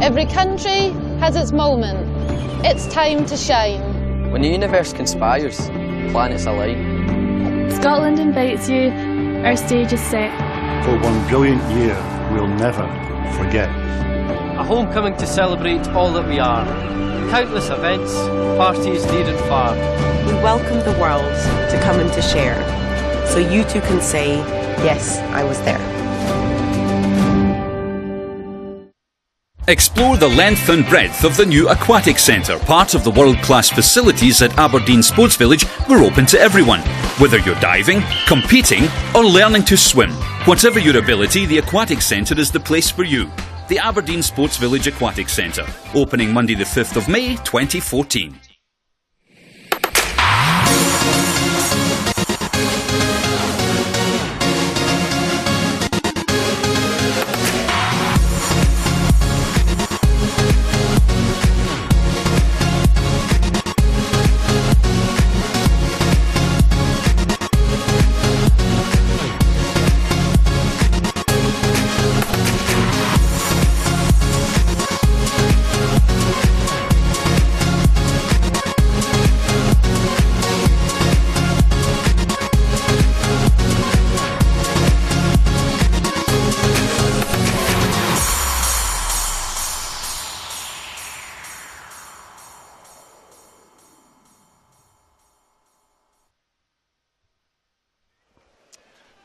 Every country has its moment. It's time to shine. When the universe conspires, planets align. Scotland invites you, our stage is set. For one brilliant year we'll never forget. A homecoming to celebrate all that we are. Countless events, parties near and far. We welcome the world to come and to share, so you too can say, yes, I was there. Explore the length and breadth of the new Aquatic Centre. Part of the world-class facilities at Aberdeen Sports Village were open to everyone. Whether you're diving, competing or learning to swim. Whatever your ability, the Aquatic Centre is the place for you. The Aberdeen Sports Village Aquatic Centre. Opening Monday the 5th of May 2014.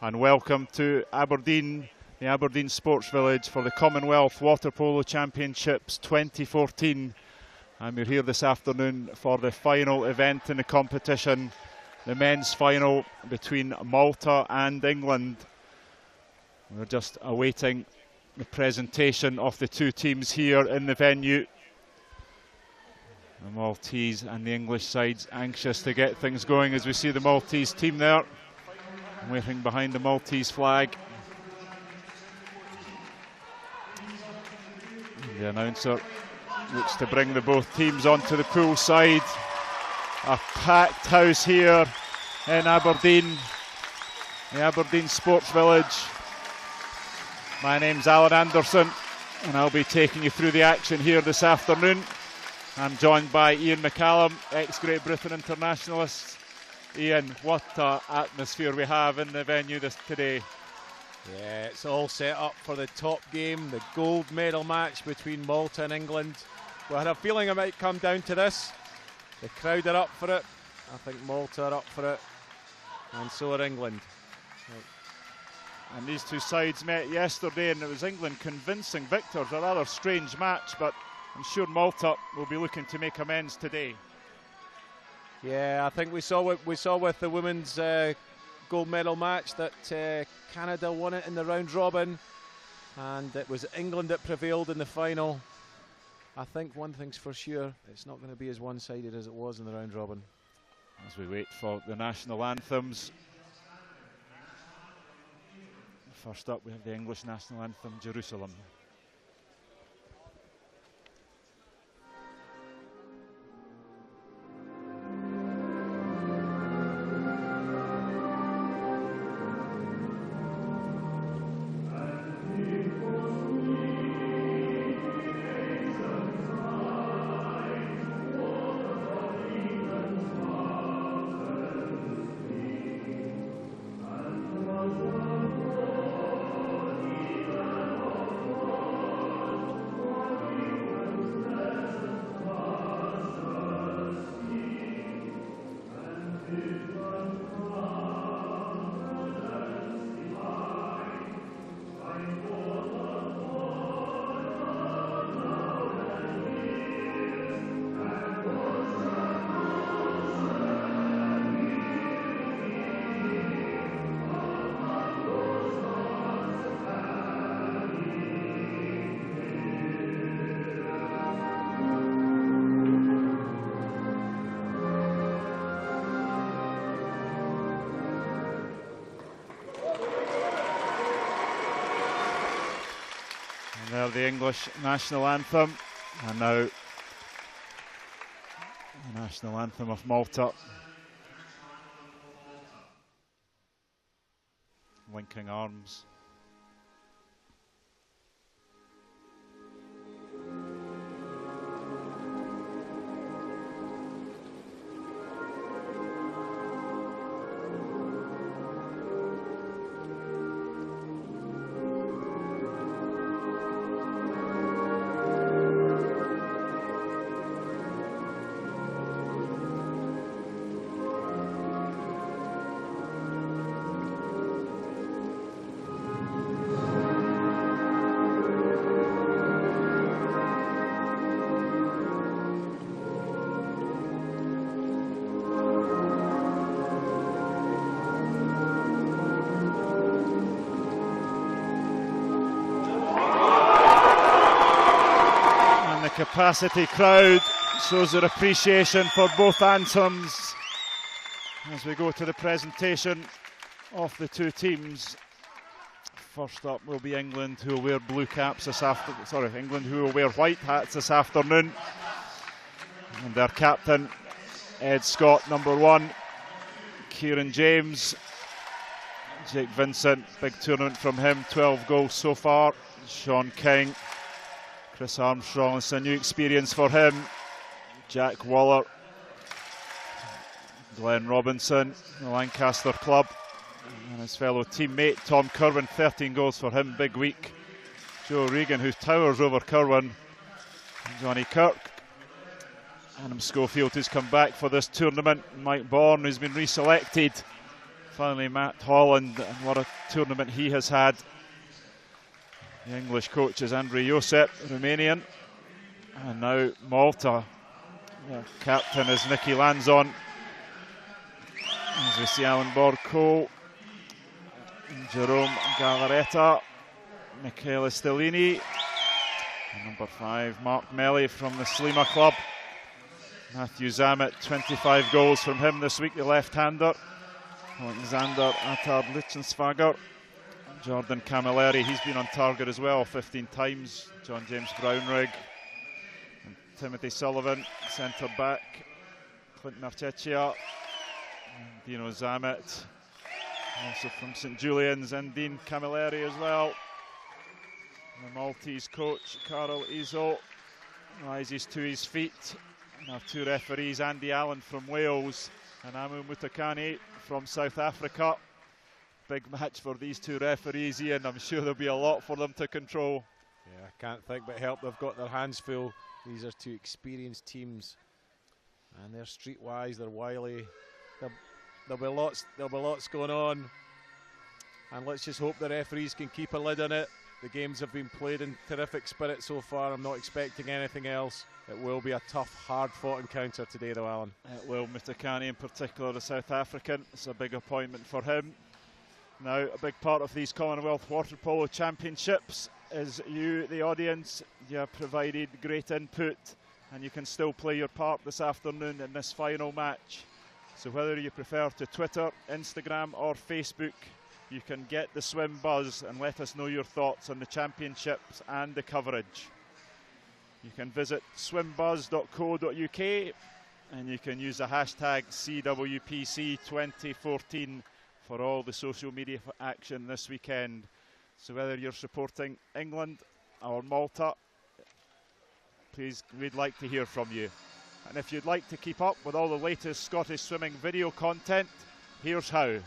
And welcome to Aberdeen, the Aberdeen Sports Village for the Commonwealth Water Polo Championships 2014. And we're here this afternoon for the final event in the competition, the men's final between Malta and England. We're just awaiting the presentation of the two teams here in the venue. The Maltese and the English sides anxious to get things going as we see the Maltese team there, waving behind the Maltese flag. The announcer looks to bring the both teams onto the pool side. A packed house here in Aberdeen, the Aberdeen Sports Village. My name's Alan Anderson and I'll be taking you through the action here this afternoon. I'm joined by Ian McCallum, ex-Great Britain internationalist. Ian, what an atmosphere we have in the venue today. Yeah, it's all set up for the top game, the gold medal match between Malta and England. We had a feeling it might come down to this. The crowd are up for it. I think Malta are up for it. And so are England. And these two sides met yesterday and it was England convincing victors. A rather strange match, but I'm sure Malta will be looking to make amends today. Yeah, I think we saw with the women's gold medal match that Canada won it in the round robin, and it was England that prevailed in the final. I think one thing's for sure, it's not going to be as one-sided as it was in the round robin. As we wait for the national anthems. First up we have the English national anthem, Jerusalem. There the English national anthem, and now the national anthem of Malta. Linking arms. capacity crowd shows their appreciation for both anthems as we go to the presentation of the two teams. First up will be England, who will wear blue caps this afternoon. Sorry, England, who will wear white hats this afternoon. And their captain, Ed Scott, number 1. Kieran James, Jake Vincent, big tournament from him, 12 goals so far. Sean King, Chris Armstrong, it's a new experience for him. Jack Waller, Glenn Robinson, the Lancaster club, and his fellow teammate Tom Kirwan, 13 goals for him, big week. Joe Regan, who towers over Kirwan, Johnny Kirk, Adam Schofield, who's come back for this tournament, Mike Bourne, who's been reselected, finally Matt Holland, and what a tournament he has had. The English coach is Andrei Josep, Romanian, and now Malta. The captain is Nicky Lanzon. As we see Alan Borco, Jerome Galaretta, Michele Stellini, and number 5 Mark Melly from the Slima club. Matthew Zammit, 25 goals from him this week, the left-hander. Alexander Atard-Lichensfager, Jordan Camilleri, he's been on target as well 15 times. John James Brownrigg, and Timothy Sullivan, centre back. Clint Marchechia, Dino Zammit, also from St Julian's, and Dean Camilleri as well. The Maltese coach, Carol Izzo, rises to his feet. And our 2 referees, Andy Allen from Wales and Amu Mutakani from South Africa. Big match for these 2 referees, Ian. I'm sure there'll be a lot for them to control. Yeah, I can't think but help. They've got their hands full. These are 2 experienced teams, and they're streetwise. They're wily. There'll be lots going on, and let's just hope the referees can keep a lid on it. The games have been played in terrific spirit so far. I'm not expecting anything else. It will be a tough, hard-fought encounter today, though, Alan. It will. Mutakani in particular, the South African. It's a big appointment for him. Now, a big part of these Commonwealth Water Polo Championships is you, the audience. You have provided great input, and you can still play your part this afternoon in this final match. So whether you prefer to Twitter, Instagram or Facebook, you can get the swim buzz and let us know your thoughts on the championships and the coverage. You can visit swimbuzz.co.uk and you can use the hashtag CWPC2014 for all the social media action this weekend. So whether you're supporting England or Malta, please, we'd like to hear from you. And if you'd like to keep up with all the latest Scottish swimming video content, here's how.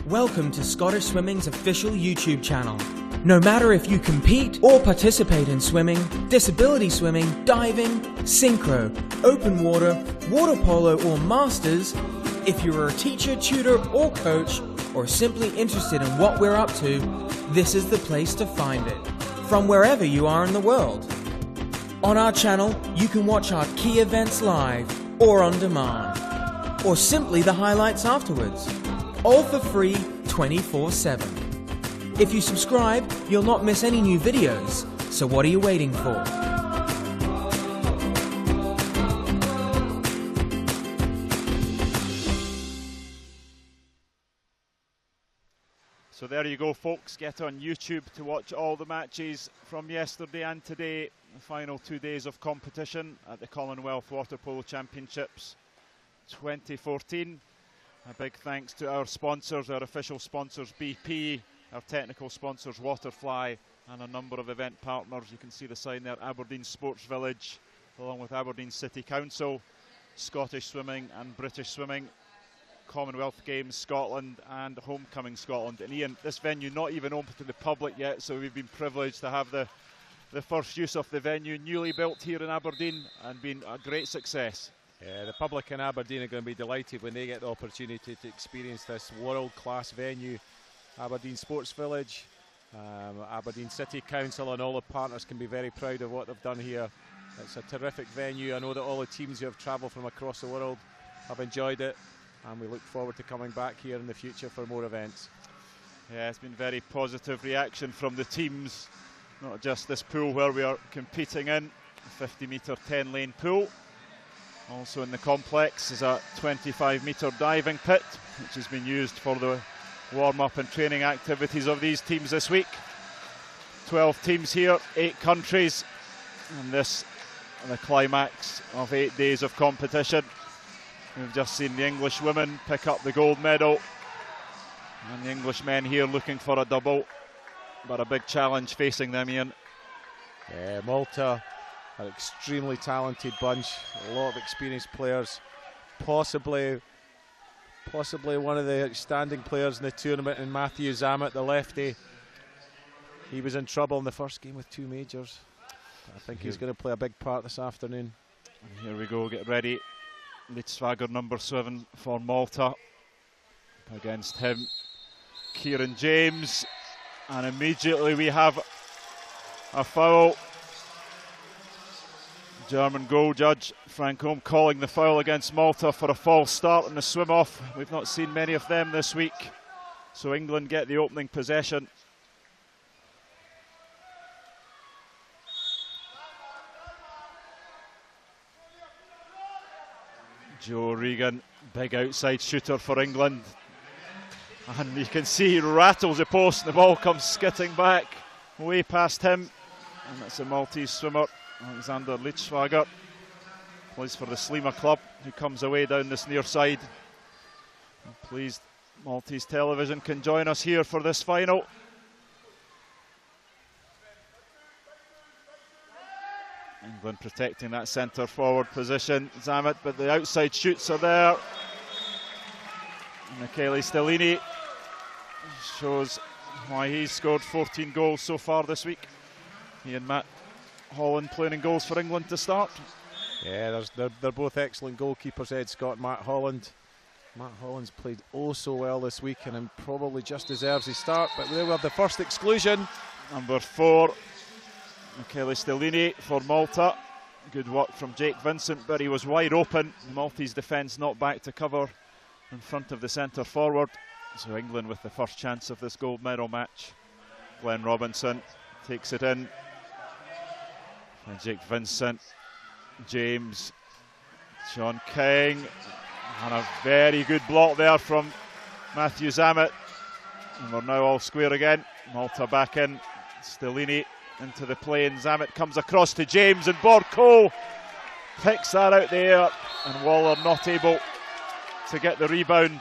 Welcome to Scottish Swimming's official YouTube channel. No matter if you compete or participate in swimming, disability swimming, diving, synchro, open water, water polo or masters, if you're a teacher, tutor or coach, or simply interested in what we're up to, this is the place to find it, from wherever you are in the world. On our channel, you can watch our key events live or on demand, or simply the highlights afterwards. All for free 24/7. If you subscribe, you'll not miss any new videos, so what are you waiting for? So there you go, folks. Get on YouTube to watch all the matches from yesterday and today, the final 2 days of competition at the Commonwealth Water Polo Championships 2014. A big thanks to our sponsors, our official sponsors BP, our technical sponsors Waterfly, and a number of event partners. You can see the sign there, Aberdeen Sports Village, along with Aberdeen City Council, Scottish Swimming and British Swimming, Commonwealth Games Scotland and Homecoming Scotland. And Ian, this venue not even open to the public yet, so we've been privileged to have the first use of the venue, newly built here in Aberdeen, and been a great success. Yeah, the public in Aberdeen are going to be delighted when they get the opportunity to experience this world-class venue. Aberdeen Sports Village, Aberdeen City Council and all the partners can be very proud of what they've done here. It's a terrific venue. I know that all the teams who have travelled from across the world have enjoyed it, and we look forward to coming back here in the future for more events. Yeah, it's been very positive reaction from the teams, not just this pool where we are competing in, a 50-metre 10-lane pool. Also in the complex is a 25-metre diving pit, which has been used for the warm-up and training activities of these teams this week. 12 teams here, 8 countries, and this the climax of 8 days of competition. We've just seen the English women pick up the gold medal, and the English men here looking for a double, but a big challenge facing them, Ian. Yeah, Malta, an extremely talented bunch, a lot of experienced players, possibly one of the outstanding players in the tournament, in Matthew Zammit, the lefty. He was in trouble in the first game with 2 majors. I think he's going to play a big part this afternoon. Here we go, get ready. Lidsvager, number 7 for Malta. Against him, Kieran James. And immediately we have a foul. German goal judge Frank Ohm calling the foul against Malta for a false start in the swim-off. We've not seen many of them this week. So England get the opening possession. Joe Regan, big outside shooter for England. And you can see he rattles the post and the ball comes skitting back way past him. And that's a Maltese swimmer, Alexander Lidsvager. Plays for the Slima club, who comes away down this near side. I'm pleased Maltese television can join us here for this final. England protecting that centre forward position, Zammit, but the outside shoots are there. Michele Stellini shows why he's scored 14 goals so far this week. He and Matt Holland playing in goals for England to start. Yeah, they're both excellent goalkeepers, Ed Scott and Matt Holland. Matt Holland's played oh so well this week and probably just deserves his start, but there we have the first exclusion. Number 4, Michele Stellini for Malta. Good work from Jake Vincent, but he was wide open. Maltese defence not back to cover in front of the centre forward. So England with the first chance of this gold medal match. Glenn Robinson takes it in. And Jake Vincent, James, Sean King, and a very good block there from Matthew Zammit. And we're now all square again. Malta back in. Stellini into the play, and Zammit comes across to James, and Borco picks that out there, and Waller not able to get the rebound.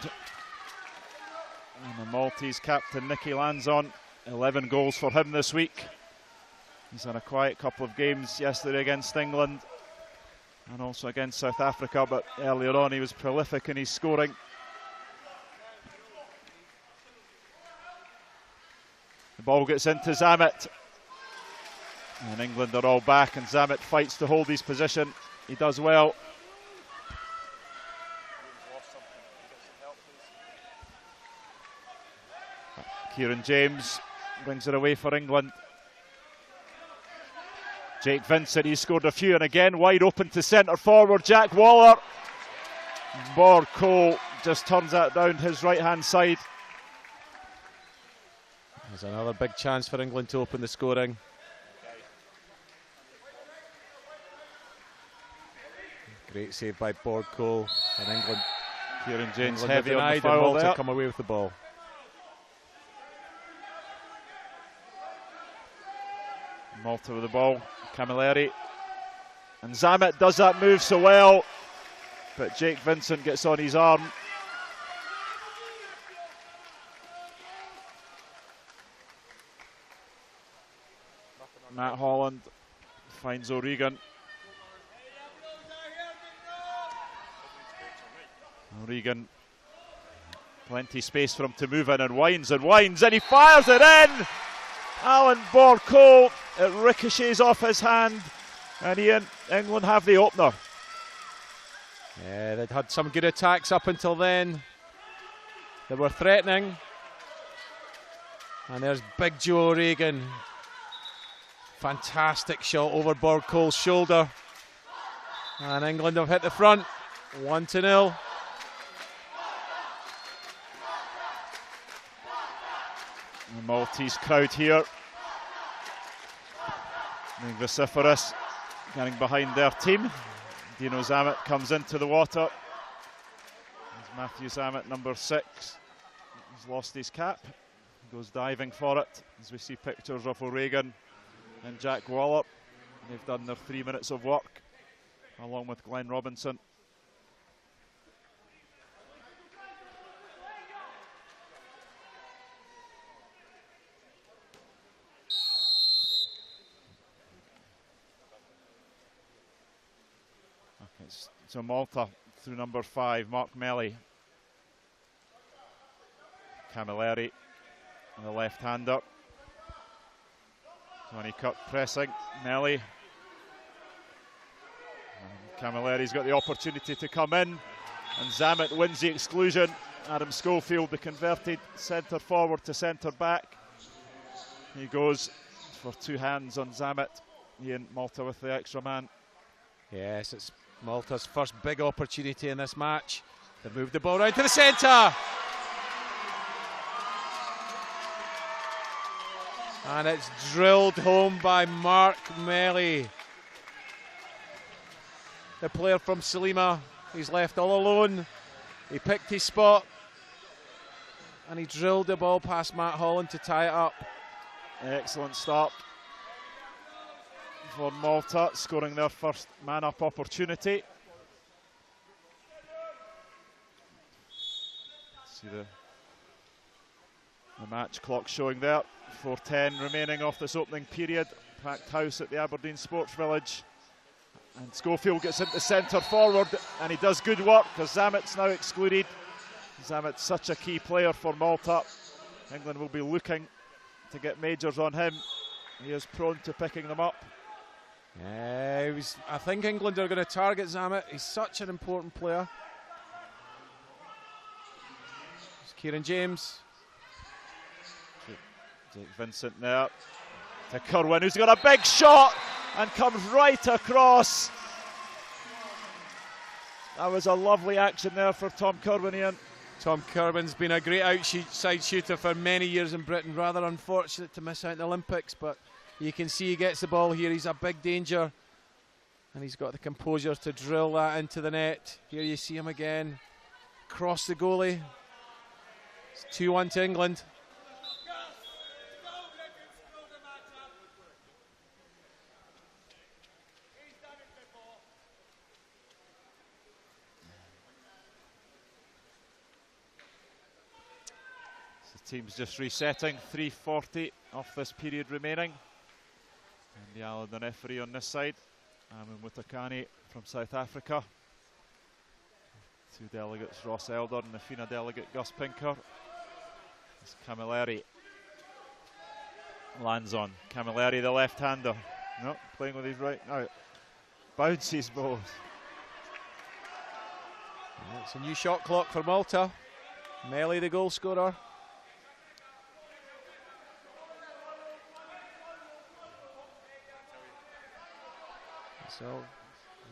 And the Maltese captain Nicky Lanzon, 11 goals for him this week. He's had a quiet couple of games yesterday against England and also against South Africa, but earlier on he was prolific in his scoring. The ball gets into Zammit, and England are all back, and Zammit fights to hold his position. He does well. Kieran James brings it away for England. Jake Vincent, he scored a few, and again wide open to centre forward Jack Waller. Borco just turns that down his right hand side. There's another big chance for England to open the scoring. Great save by Borco, and England. Kieran James England heavy on the and foul Malta there. come away with the ball. Malta with the ball, Camilleri, and Zammit does that move so well, but Jake Vincent gets on his arm. Matt Holland finds O'Regan. O'Regan, plenty space for him to move in, and winds, and he fires it in! Alan Borco, it ricochets off his hand, and England have the opener. Yeah, they'd had some good attacks up until then. They were threatening. And there's big Joe O'Regan. Fantastic shot over Borco's shoulder. And England have hit the front, 1-0. Maltese crowd here, being vociferous, getting behind their team. Dino Zamet comes into the water. There's Matthew Zamet, number 6. He's lost his cap. Goes diving for it, as we see pictures of O'Regan and Jack Wallop. They've done their 3 minutes of work, along with Glenn Robinson. Okay, so Malta through number 5, Mark Melly. Camilleri, the left-hander. Johnny Kirk pressing, Melly. Camilleri's got the opportunity to come in, and Zamet wins the exclusion. Adam Schofield, the converted centre forward to centre back. He goes for 2 hands on Zamet. Ian, Malta with the extra man. Yes, it's Malta's first big opportunity in this match. They move the ball round to the centre. And it's drilled home by Mark Melly. The player from Salima. He's left all alone. He picked his spot. And he drilled the ball past Matt Holland to tie it up. Excellent start for Malta, scoring their first man-up opportunity. See the match clock showing there. 4:10 remaining off this opening period. Packed house at the Aberdeen Sports Village. And Schofield gets into centre forward, and he does good work because Zamet's now excluded. Zamet's such a key player for Malta. England will be looking to get majors on him. He is prone to picking them up. I think England are going to target Zamet. He's such an important player. It's Kieran James. Jake Vincent there to Kerwin, who's got a big shot and comes right across. That was a lovely action there for Tom Kerwin, Ian. Tom Kerwin's been a great outside shooter for many years in Britain. Rather unfortunate to miss out in the Olympics, but you can see he gets the ball here. He's a big danger, and he's got the composure to drill that into the net. Here you see him again, cross the goalie. It's 2-1 to England. Team's just resetting, 3:40 off this period remaining. And Diallo, the referee on this side. Amin Mutakani from South Africa. 2 delegates, Ross Elder, and the FINA delegate, Gus Pinker. It's Camilleri. Lands on. Camilleri, the left-hander. No, playing with his right now. Bounces balls. It's a new shot clock for Malta. Melly, the goal scorer.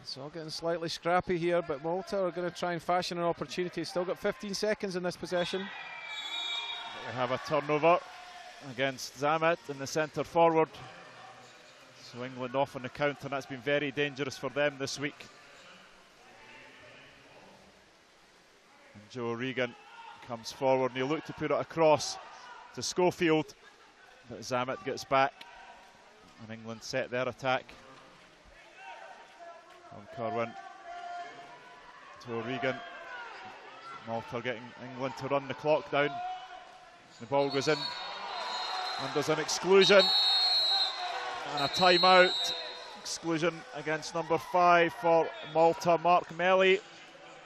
It's all getting slightly scrappy here, but Malta are going to try and fashion an opportunity. Still got 15 seconds in this possession. We have a turnover against Zamet in the centre forward. So England off on the counter, and that's been very dangerous for them this week. And Joe Regan comes forward, and he'll look to put it across to Schofield, but Zamet gets back, and England set their attack. On Kerwin to O'Regan. Malta getting England to run the clock down. The ball goes in, and there's an exclusion and a timeout. Exclusion against number 5 for Malta, Mark Melly,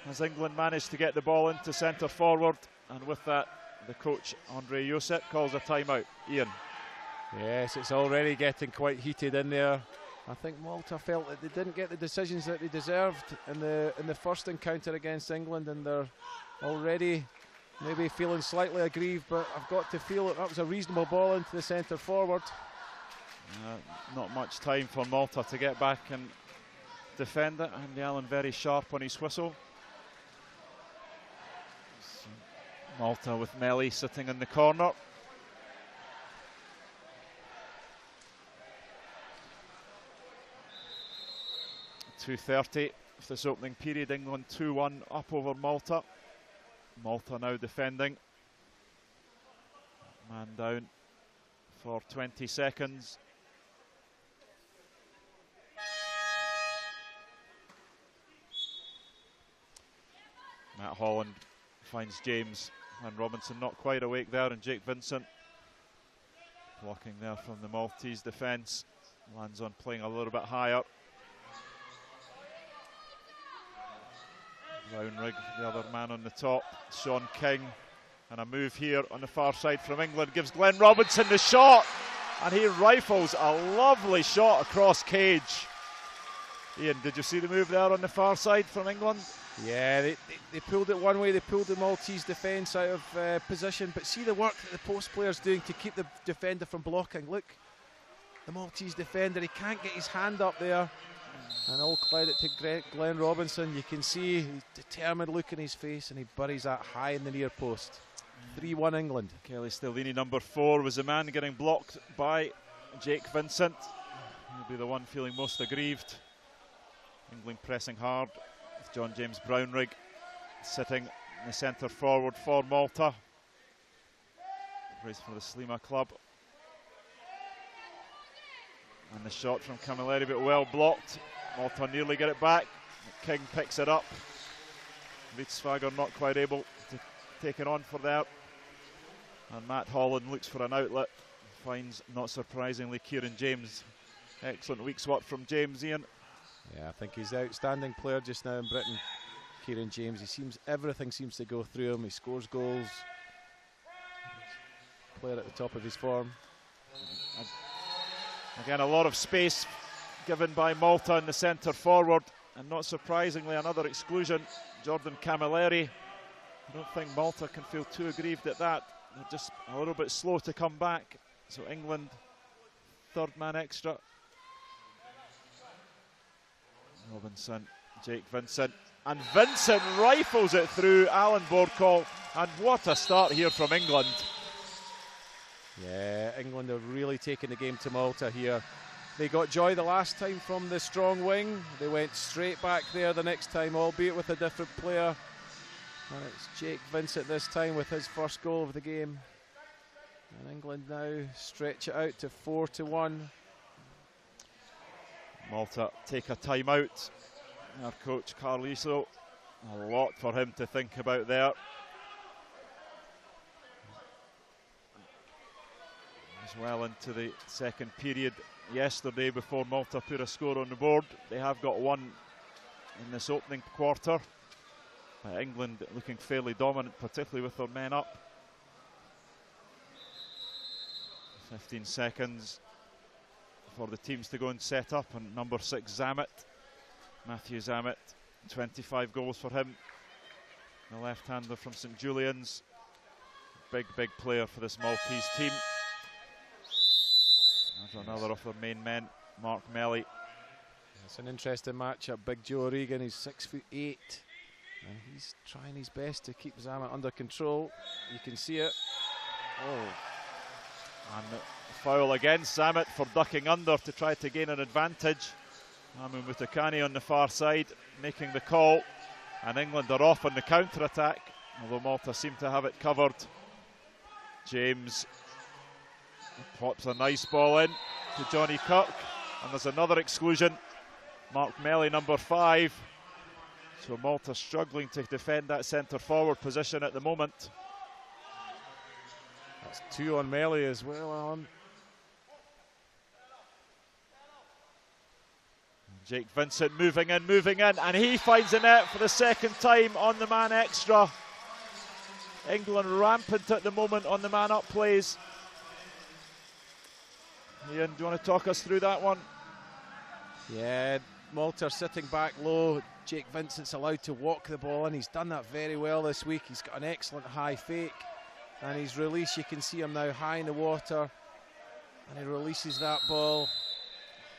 as England managed to get the ball into centre forward, and with that the coach Andre Josep calls a timeout. Ian. Yes, it's already getting quite heated in there. I think Malta felt that they didn't get the decisions that they deserved in the first encounter against England, and they're already maybe feeling slightly aggrieved, but I've got to feel that was a reasonable ball into the centre forward. Not much time for Malta to get back and defend it. Andy Allen very sharp on his whistle. So Malta with Melly sitting in the corner. 2:30 of this opening period. England 2-1 up over Malta. Malta now defending. Man down for 20 seconds. Matt Holland finds James and Robinson not quite awake there, and Jake Vincent blocking there from the Maltese defence. Lands on playing a little bit higher. Brownrigg, the other man on the top, Sean King, and a move here on the far side from England gives Glenn Robinson the shot, and he rifles a lovely shot across cage. Ian, did you see the move there on the far side from England? Yeah, they pulled it one way, they pulled the Maltese defence out of position, but see the work that the post player's doing to keep the defender from blocking. Look, the Maltese defender, he can't get his hand up there, and all credit to Glenn Robinson. You can see he's determined look in his face, and he buries that high in the near post. 3-1 England. Kelly Stellini, number 4, was the man getting blocked by Jake Vincent. He'll be the one feeling most aggrieved. England pressing hard. John James Brownrigg sitting in the centre forward for Malta. Race for the Slima club. And the shot from Camilleri, but well blocked. Malta nearly get it back. King picks it up. Lidsvager not quite able to take it on for that. And Matt Holland looks for an outlet. Finds, not surprisingly, Kieran James. Excellent week's work from James, Ian. Yeah, I think he's the outstanding player just now in Britain. Kieran James, everything seems to go through him. He scores goals. Player at the top of his form. Again, a lot of space given by Malta in the centre forward, and not surprisingly, another exclusion, Jordan Camilleri. I don't think Malta can feel too aggrieved at that. They're just a little bit slow to come back. So England, third man extra. Robinson, Jake Vincent, and Vincent rifles it through Alan Borkall, and what a start here from England. Yeah, England have really taken the game to Malta here. They got joy the last time from the strong wing. They went straight back there the next time, albeit with a different player. And it's Jake Vincent this time with his first goal of the game. And England now stretch it out to 4-1. Malta take a timeout. Our coach Carliso, a lot for him to think about there. As well into the second period yesterday before Malta put a score on the board. They have got one in this opening quarter. England looking fairly dominant, particularly with their men up. 15 seconds for the teams to go and set up, and number 6 Zammit, Matthew Zammit, 25 goals for him, the left-hander from St Julian's. Big player for this Maltese team. There's another of their main men, Mark Melly. It's an interesting matchup. Big Joe O'Regan, he's 6'8", and he's trying his best to keep Zammit under control. You can see it. Oh. And foul against Zammit for ducking under to try to gain an advantage. Amu Mutakani on the far side making the call, and England are off on the counter-attack, although Malta seem to have it covered. James pops a nice ball in to Johnny Kirk, and there's another exclusion. Mark Melly, number 5. So Malta struggling to defend that centre forward position at the moment. That's 2 on Melly as well, Alan. Jake Vincent moving in, and he finds the net for the second time on the man extra. England rampant at the moment on the man up plays. Ian, do you want to talk us through that one? Yeah, Malta sitting back low. Jake Vincent's allowed to walk the ball in. He's done that very well this week. He's got an excellent high fake, and his release, you can see him now high in the water, and he releases that ball.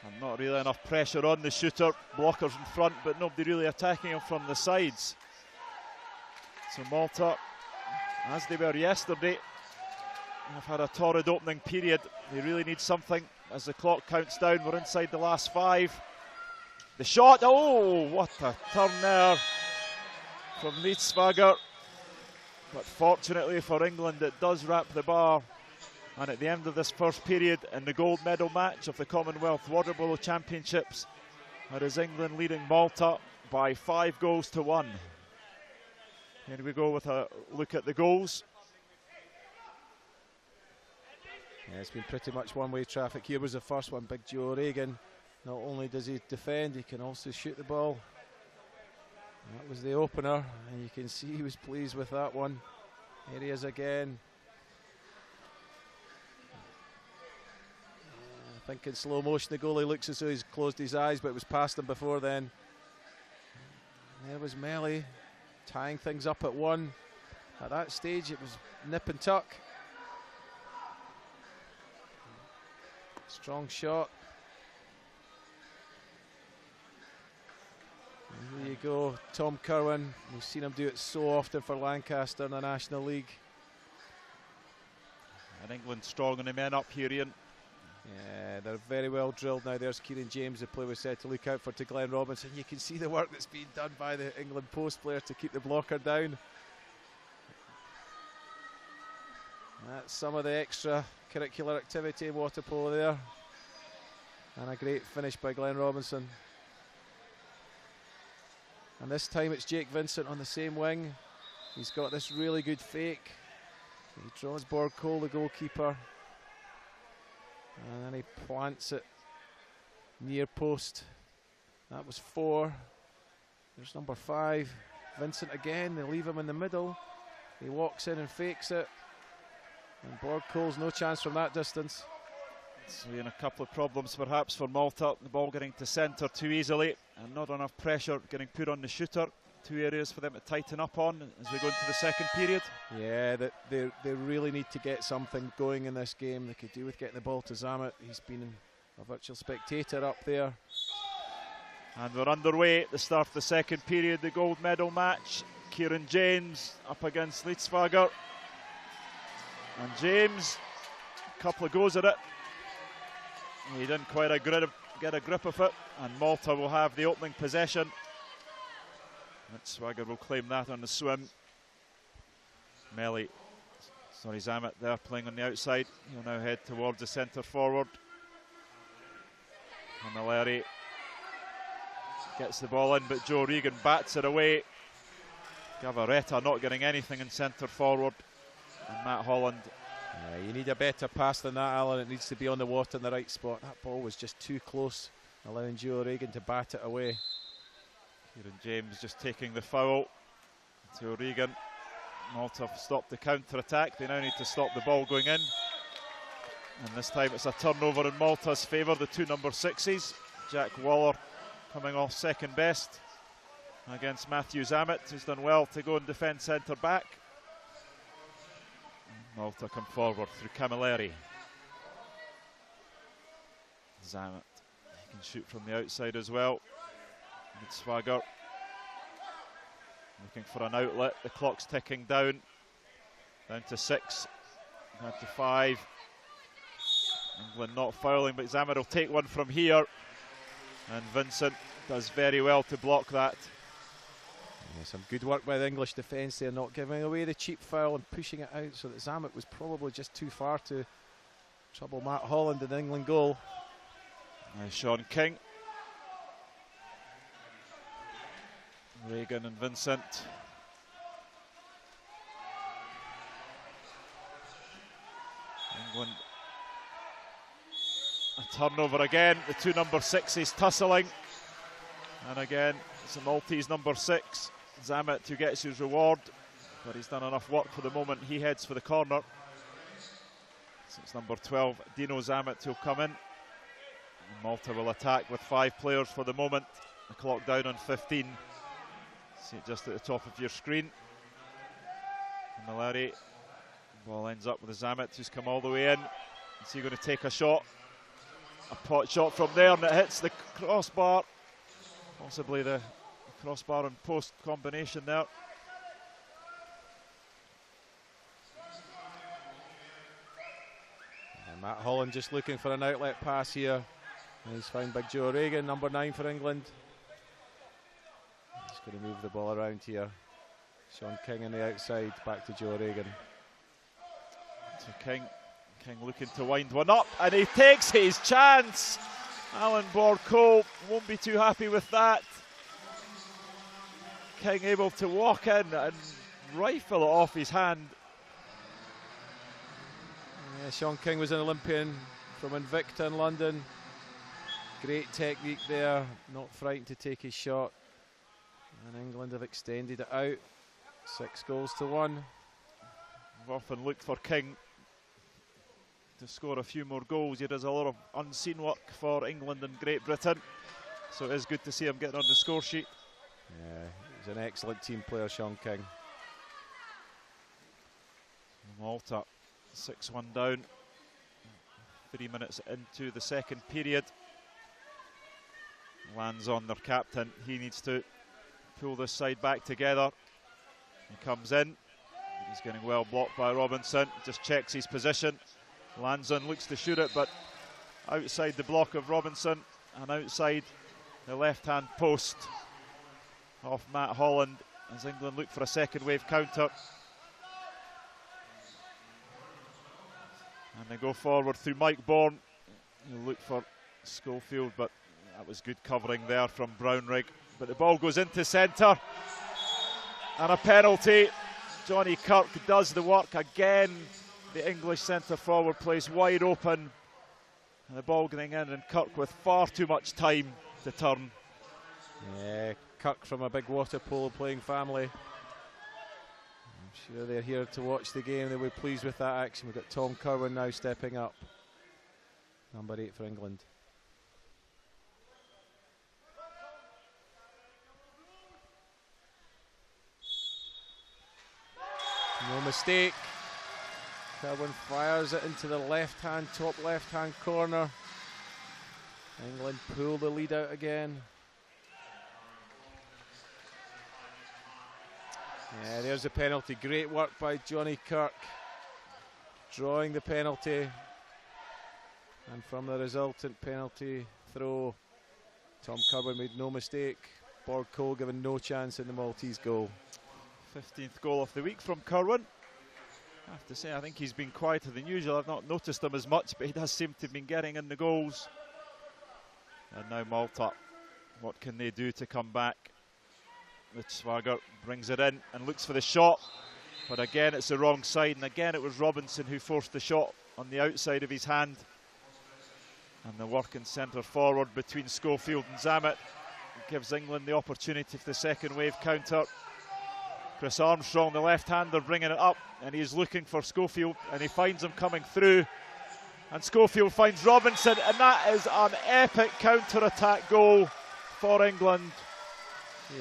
And not really enough pressure on the shooter. Blockers in front, but nobody really attacking him from the sides. So Malta, as they were yesterday, have had a torrid opening period. They really need something as the clock counts down. We're inside the last 5. The shot, oh, what a turn there from Lidsvager. But fortunately for England, it does wrap the bar. And at the end of this first period, in the gold medal match of the Commonwealth Water Polo Championships, it is England leading Malta by 5-1. Here we go with a look at the goals. Yeah, it's been pretty much one-way traffic. Here was the first one, Big Joe O'Regan. Not only does he defend, he can also shoot the ball. And that was the opener, and you can see he was pleased with that one. Here he is again. I think in slow motion the goalie looks as though he's closed his eyes, but it was past him before then. And there was Melly tying things up at 1. At that stage it was nip and tuck. Strong shot. And there you go, Tom Curwen. We've seen him do it so often for Lancaster in the National League. And England strong on the men up here, Ian. Yeah, they're very well drilled now. There's Kieran James, the player was said to look out for, to Glenn Robinson. You can see the work that's being done by the England post player to keep the blocker down. That's some of the extra curricular activity in water polo there. And a great finish by Glenn Robinson. And this time it's Jake Vincent on the same wing. He's got this really good fake. He draws Borg Cole, the goalkeeper. And then he plants it near post. That was 4. There's number 5. Vincent again, they leave him in the middle. He walks in and fakes it. And Borg Cole's no chance from that distance. Seeing a couple of problems perhaps for Malta. The ball getting to centre too easily and not enough pressure getting put on the shooter. 2 areas for them to tighten up on as we go into the second period. Yeah, they really need to get something going in this game. They could do with getting the ball to Zamet. He's been a virtual spectator up there. And we're underway at the start of the second period, the gold medal match. Kieran James up against Lidsvager. And James, a couple of goes at it. He didn't quite get a grip of it, and Malta will have the opening possession. Lidsvager will claim that on the swim. Zamet there playing on the outside. He'll now head towards the centre forward. Camilleri gets the ball in, but Joe Regan bats it away. Gavaretta not getting anything in centre forward. And Matt Holland. Yeah, you need a better pass than that, Alan. It needs to be on the water in the right spot. That ball was just too close, allowing Joe Regan to bat it away. Kieran James just taking the foul to O'Regan. Malta have stopped the counter-attack. They now need to stop the ball going in. And this time it's a turnover in Malta's favour, the 2 number 6s. Jack Waller coming off second best against Matthew Zamet, who's done well to go and defend centre-back. Malta come forward through Camilleri. Zamet, he can shoot from the outside as well. Lidsvager looking for an outlet. The clock's ticking down to 6, down to 5. England not fouling, but Zamet will take one from here, and Vincent does very well to block that. Yeah, some good work by the English defence there, not giving away the cheap foul and pushing it out so that Zamet was probably just too far to trouble Matt Holland in the England goal. Now Sean King. Regan and Vincent. England. A turnover again. The 2 number 6s tussling. And again, it's a Maltese number 6. Zamet who gets his reward. But he's done enough work for the moment. He heads for the corner. So it's number 12, Dino Zamet, who'll come in. And Malta will attack with 5 players for the moment. The clock down on 15. See it just at the top of your screen. Camilleri. Ball ends up with Zamet, who's come all the way in. Is he going to take a shot? A pot shot from there, and it hits the crossbar. Possibly the crossbar and post combination there. And Matt Holland just looking for an outlet pass here. And he's found Big Joe Regan, number 9 for England. going to move the ball around here. Sean King on the outside, back to Joe Regan. To King looking to wind one up, and he takes his chance. Alan Borcole won't be too happy with that. King able to walk in and rifle it off his hand. Yeah, Sean King was an Olympian from Invicta in London. Great technique there, not frightened to take his shot. And England have extended it out. 6-1. We've often looked for King to score a few more goals. He does a lot of unseen work for England and Great Britain, so it is good to see him getting on the score sheet. Yeah, he's an excellent team player, Sean King. Malta 6-1 down, 3 minutes into the second period. Lands on their captain. He needs to pull this side back together. He comes in. He's getting well blocked by Robinson. Just checks his position. Lands on, looks to shoot it, but outside the block of Robinson and outside the left-hand post off Matt Holland as England look for a second wave counter. And they go forward through Mike Bourne. He'll look for Schofield, but that was good covering there from Brownrigg. But the ball goes into centre. And a penalty. Johnny Kirk does the work again. The English centre forward plays wide open. And the ball getting in, and Kirk with far too much time to turn. Yeah, Kirk from a big water polo playing family. I'm sure they're here to watch the game. They'll be pleased with that action. We've got Tom Curwen now stepping up. Number 8 for England. No mistake. Curwen fires it into the left-hand, top left-hand corner. England pull the lead out again. Yeah, there's the penalty. Great work by Johnny Kirk, drawing the penalty. And from the resultant penalty throw, Tom Curwen made no mistake. Borcole given no chance in the Maltese goal. 15th goal of the week from Curwen. I have to say, I think he's been quieter than usual. I've not noticed him as much, but he does seem to have been getting in the goals. And now Malta, what can they do to come back? Litzwager brings it in and looks for the shot, but again it's the wrong side, and again it was Robinson who forced the shot on the outside of his hand. And the work in centre forward between Schofield and Zammit gives England the opportunity for the second wave counter. Chris Armstrong, the left-hander, bringing it up, and he's looking for Schofield, and he finds him coming through. And Schofield finds Robinson, and that is an epic counter-attack goal for England.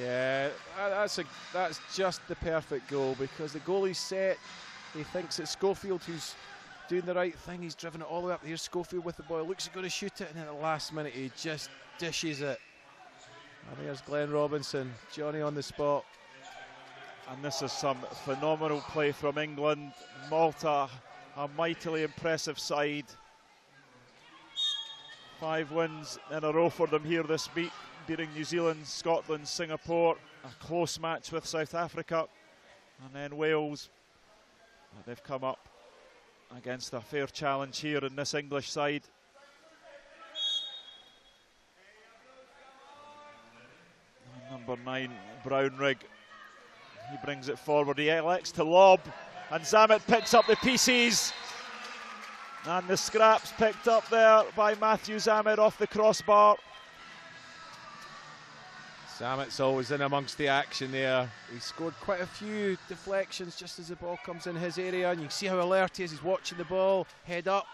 Yeah, that's just the perfect goal, because the goalie's set. He thinks it's Schofield who's doing the right thing. He's driven it all the way up. Here's Schofield with the ball. Looks like he's going to shoot it, and then at the last minute he just dishes it. And there's Glenn Robinson, Johnny on the spot. And this is some phenomenal play from England. Malta, a mightily impressive side. 5 wins in a row for them here this week, beating New Zealand, Scotland, Singapore. A close match with South Africa. And then Wales. They've come up against a fair challenge here in this English side. And number 9, Brownrigg. He brings it forward, he elects to lob, and Zammit picks up the pieces. And the scraps picked up there by Matthew Zammit off the crossbar. Zammit's always in amongst the action there. He scored quite a few deflections just as the ball comes in his area, and you can see how alert he is. He's watching the ball, head up.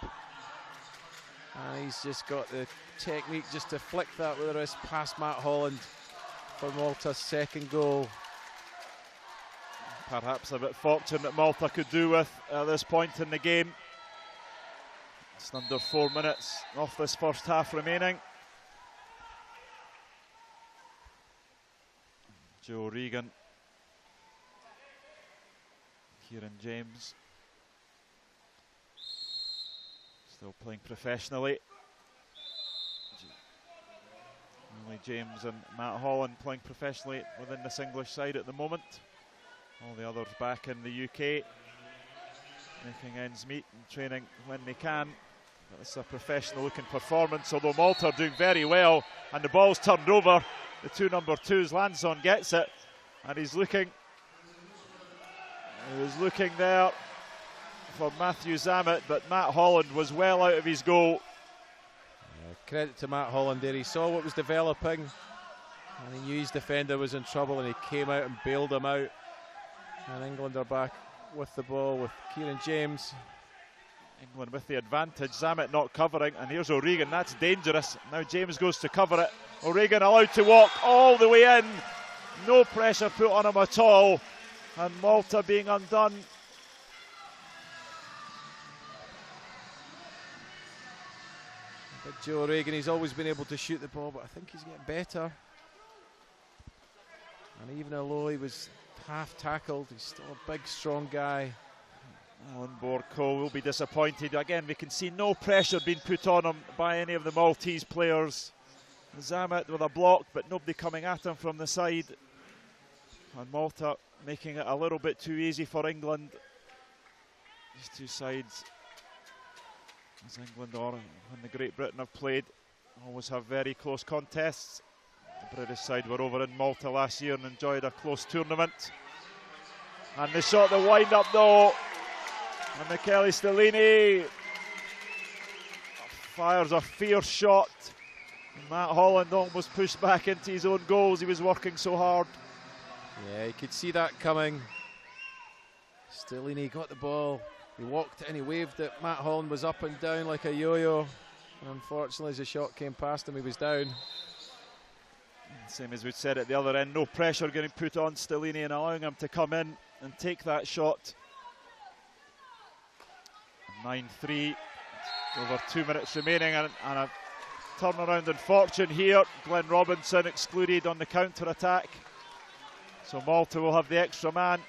And he's just got the technique just to flick that with the wrist past Matt Holland for Malta's second goal. Perhaps a bit fortunate that Malta could do with at this point in the game. It's under 4 minutes off this first half remaining. Joe Regan, Kieran James, still playing professionally. Only James and Matt Holland playing professionally within this English side at the moment. All the others back in the UK, making ends meet and training when they can. But it's a professional looking performance, although Malta are doing very well, and the ball's turned over. The two number twos, Lanzon gets it, and he was looking there for Matthew Zammit, but Matt Holland was well out of his goal. Credit to Matt Holland there. He saw what was developing and he knew his defender was in trouble, and he came out and bailed him out. And England are back with the ball with Kieran James. England with the advantage, Zammit not covering, and here's O'Regan. That's dangerous. Now James goes to cover it. O'Regan allowed to walk all the way in. No pressure put on him at all, and Malta being undone. But Joe O'Regan, he's always been able to shoot the ball, but I think he's getting better. And even although he was half tackled, he's still a big, strong guy. On board Cole will be disappointed. Again, we can see no pressure being put on him by any of the Maltese players. Zammit with a block, but nobody coming at him from the side. And Malta making it a little bit too easy for England. These two sides, as England or when the Great Britain have played, always have very close contests. The British side were over in Malta last year and enjoyed a close tournament. And they shot the wind up though. And Michele Stellini fires a fierce shot. And Matt Holland almost pushed back into his own goals. He was working so hard. Yeah, you could see that coming. Stellini got the ball. He walked it and he waved it. Matt Holland was up and down like a yo-yo. And unfortunately, as the shot came past him, he was down. Same as we said at the other end, no pressure getting put on Stellini and allowing him to come in and take that shot. 9-3, over 2 minutes remaining, and a turnaround in fortune here. Glenn Robinson excluded on the counter-attack. So Malta will have the extra man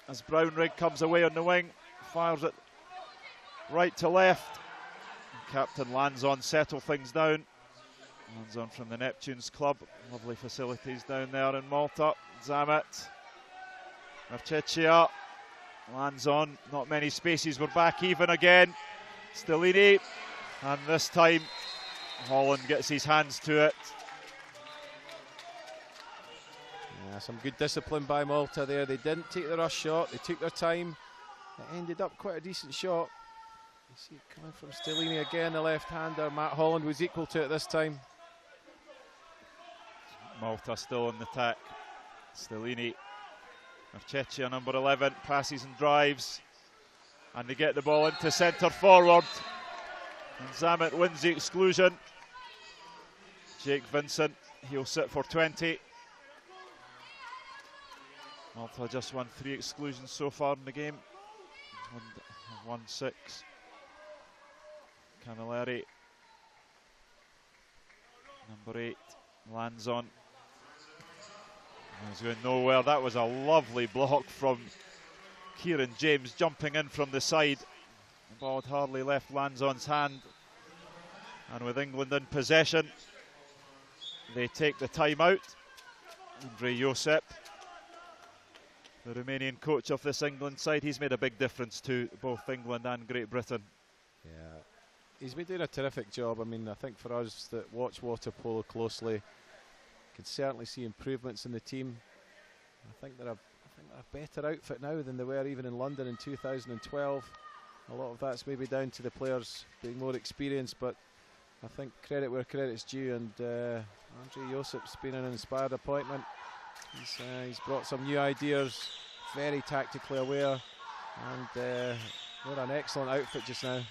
as Brownrigg comes away on the wing, fires it right to left. And Captain Lanzon settle things down. Lanzon from the Neptunes club, lovely facilities down there in Malta. Zammit, Marchechia, Lanzon, not many spaces, we're back even again. Stellini, and this time Holland gets his hands to it. Yeah, some good discipline by Malta there. They didn't take the rush shot, they took their time. It ended up quite a decent shot. You see it coming from Stellini again, the left-hander. Matt Holland was equal to it this time. Malta still on the attack. Stellini, Marchechia number 11, passes and drives. And they get the ball into centre forward. And Zammit wins the exclusion. Jake Vincent, he'll sit for 20. Malta just won 3 exclusions so far in the game. 1-6. Camilleri, number 8, Lanzon. He's going nowhere. That was a lovely block from Kieran James jumping in from the side. The ball had hardly left Lanzon's hand. And with England in possession, they take the time out. Andre Josep, the Romanian coach of this England side, he's made a big difference to both England and Great Britain. Yeah, he's been doing a terrific job. I mean, I think for us that watch water polo closely, can certainly see improvements in the team. I think they're a better outfit now than they were even in London in 2012. A lot of that's maybe down to the players being more experienced, but I think credit where credit's due, and Andre Josep's been an inspired appointment. He's brought some new ideas, very tactically aware, and they're an excellent outfit just now.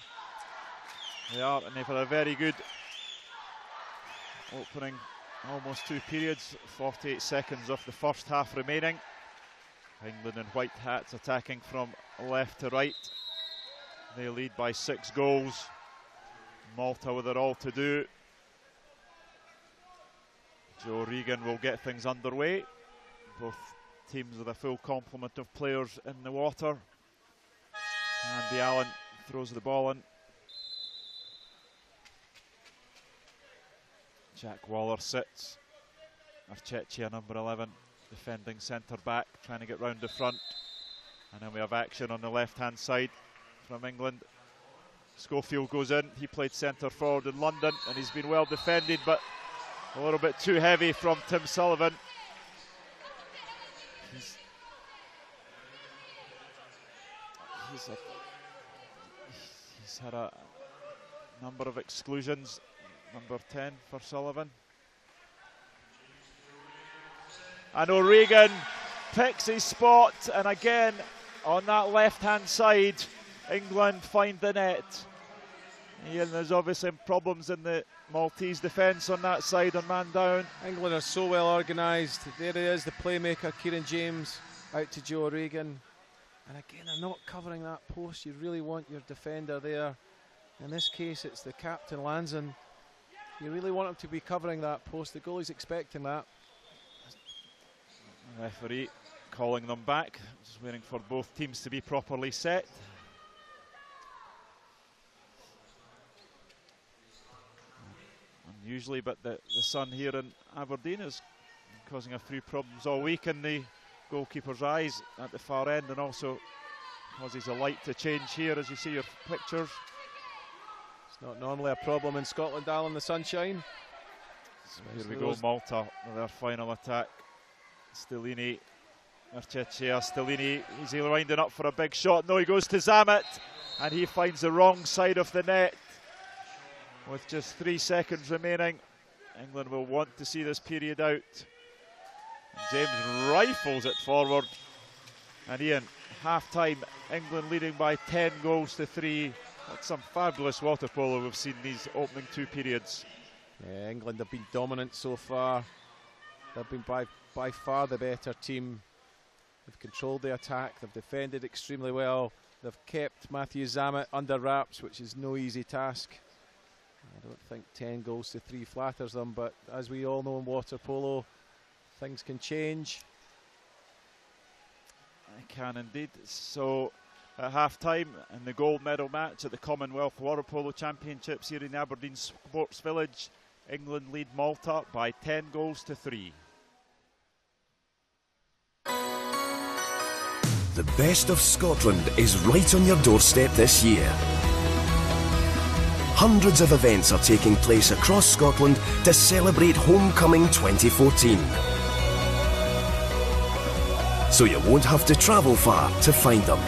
They are, and they've had a very good opening, almost 2 periods, 48 seconds of the first half remaining. England in white hats attacking from left to right. They lead by 6 goals. Malta with it all to do. Joe Regan will get things underway. Both teams with a full complement of players in the water. Andy Allen throws the ball in. Jack Waller sits. Archechia, number 11, defending centre back, trying to get round the front. And then we have action on the left-hand side from England. Schofield goes in. He played centre forward in London, and he's been well defended, but a little bit too heavy from Tim Sullivan. He's had a number of exclusions. Number 10 for Sullivan. And O'Regan picks his spot, and again on that left-hand side, England find the net. And there's obviously problems in the Maltese defence on that side on man down. England are so well organised. There he is, the playmaker, Kieran James, out to Joe O'Regan. And again, they're not covering that post. You really want your defender there. In this case, it's the captain, Lanson. You really want him to be covering that post. The goalie's expecting that. The referee calling them back. Just waiting for both teams to be properly set. Unusually, but the sun here in Aberdeen is causing a few problems all week in the goalkeeper's eyes at the far end, and also causes a light to change here as you see your pictures. It's not normally a problem in Scotland, Alan, the sunshine. So here we go, Malta with their final attack. Stellini, Archechia, Stellini, is he winding up for a big shot? No, he goes to Zamet, and he finds the wrong side of the net. With just 3 seconds remaining, England will want to see this period out. And James rifles it forward. And Ian, half-time, England leading by 10 goals to 3. That's some fabulous water polo we've seen these opening 2 periods. Yeah, England have been dominant so far. They've been by far the better team. They've controlled the attack, they've defended extremely well. They've kept Matthew Zamet under wraps, which is no easy task. I don't think 10 goals to 3 flatters them, but as we all know in water polo, things can change. It can indeed. So at half-time in the gold medal match at the Commonwealth Water Polo Championships here in Aberdeen Sports Village, England lead Malta by 10 goals to 3. The best of Scotland is right on your doorstep this year. Hundreds of events are taking place across Scotland to celebrate Homecoming 2014. So you won't have to travel far to find them.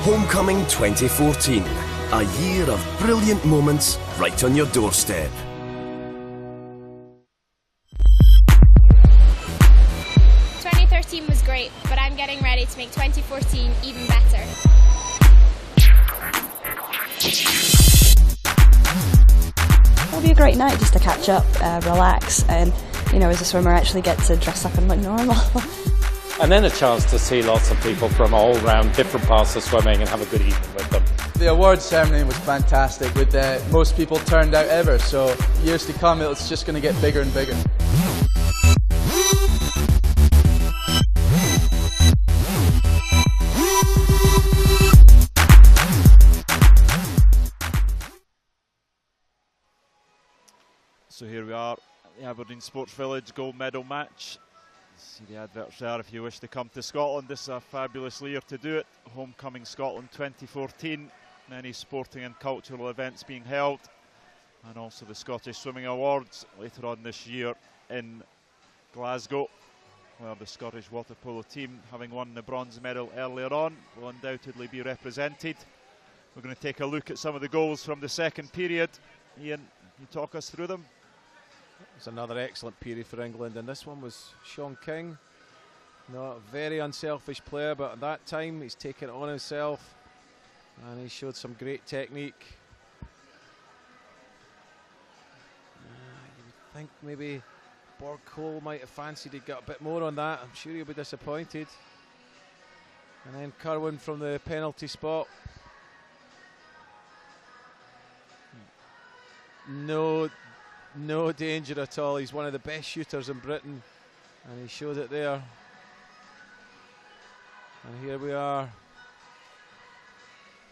Homecoming 2014, a year of brilliant moments right on your doorstep. Was great, but I'm getting ready to make 2014 even better. It'll be a great night just to catch up, relax, and as a swimmer actually get to dress up and look normal. And then a chance to see lots of people from all around different parts of swimming and have a good evening with them. The awards ceremony was fantastic, with most people turned out ever, so years to come it's just going to get bigger and bigger. So here we are at the Aberdeen Sports Village gold medal match. See the adverts there if you wish to come to Scotland. This is a fabulous year to do it. Homecoming Scotland 2014. Many sporting and cultural events being held. And also the Scottish Swimming Awards later on this year in Glasgow, where the Scottish water polo team, having won the bronze medal earlier on, will undoubtedly be represented. We're going to take a look at some of the goals from the second period. Ian, can you talk us through them? It's another excellent period for England, and this one was Sean King. Not a very unselfish player, but at that time he's taken it on himself and he showed some great technique. You would think maybe Borg Cole might have fancied he'd got a bit more on that. I'm sure he'll be disappointed. And then Kerwin from the penalty spot. No danger at all. He's one of the best shooters in Britain, and he showed it there. And here we are.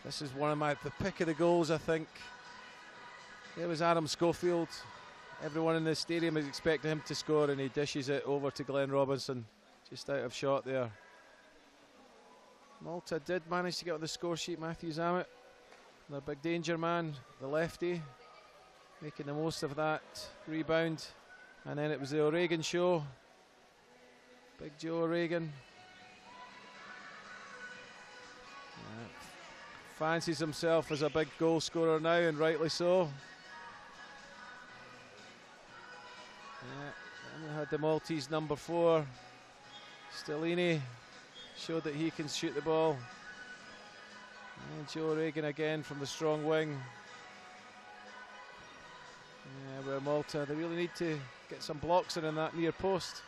This is one of the pick of the goals, I think. There was Adam Schofield. Everyone in the stadium is expecting him to score, and he dishes it over to Glenn Robinson, just out of shot there. Malta did manage to get on the score sheet. Matthew Zammit, their big danger man, the lefty, making the most of that rebound. And then it was the O'Regan show. Big Joe O'Regan. Fancies himself as a big goal scorer now, and rightly so. And we had the Maltese number 4, Stellini, showed that he can shoot the ball. And Joe O'Regan again from the strong wing. Where Malta, they really need to get some blocks in that near post.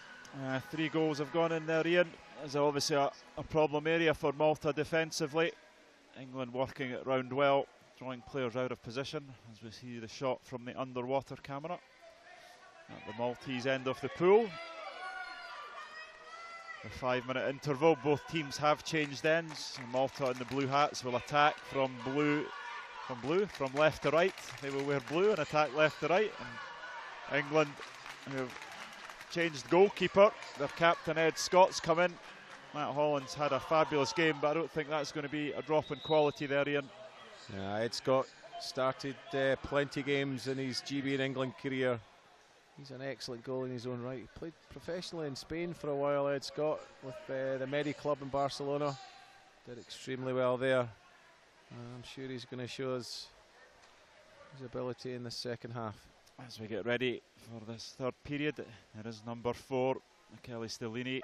3 goals have gone in there, Ian. There's obviously a problem area for Malta defensively. England working it round well, drawing players out of position, as we see the shot from the underwater camera at the Maltese end of the pool. The 5-minute interval, both teams have changed ends. Malta and the blue hats will attack from left to right. They will wear blue and attack left to right. And England, who have changed goalkeeper, their captain Ed Scott's come in. Matt Holland's had a fabulous game, but I don't think that's going to be a drop in quality there, Ian. Yeah, Ed Scott started plenty games in his GB in England career. He's an excellent goalie in his own right. He played professionally in Spain for a while, Ed Scott, with the Medi club in Barcelona. Did extremely well there. I'm sure he's going to show us his ability in the second half. As we get ready for this third period, there is number 4, Michele Stellini,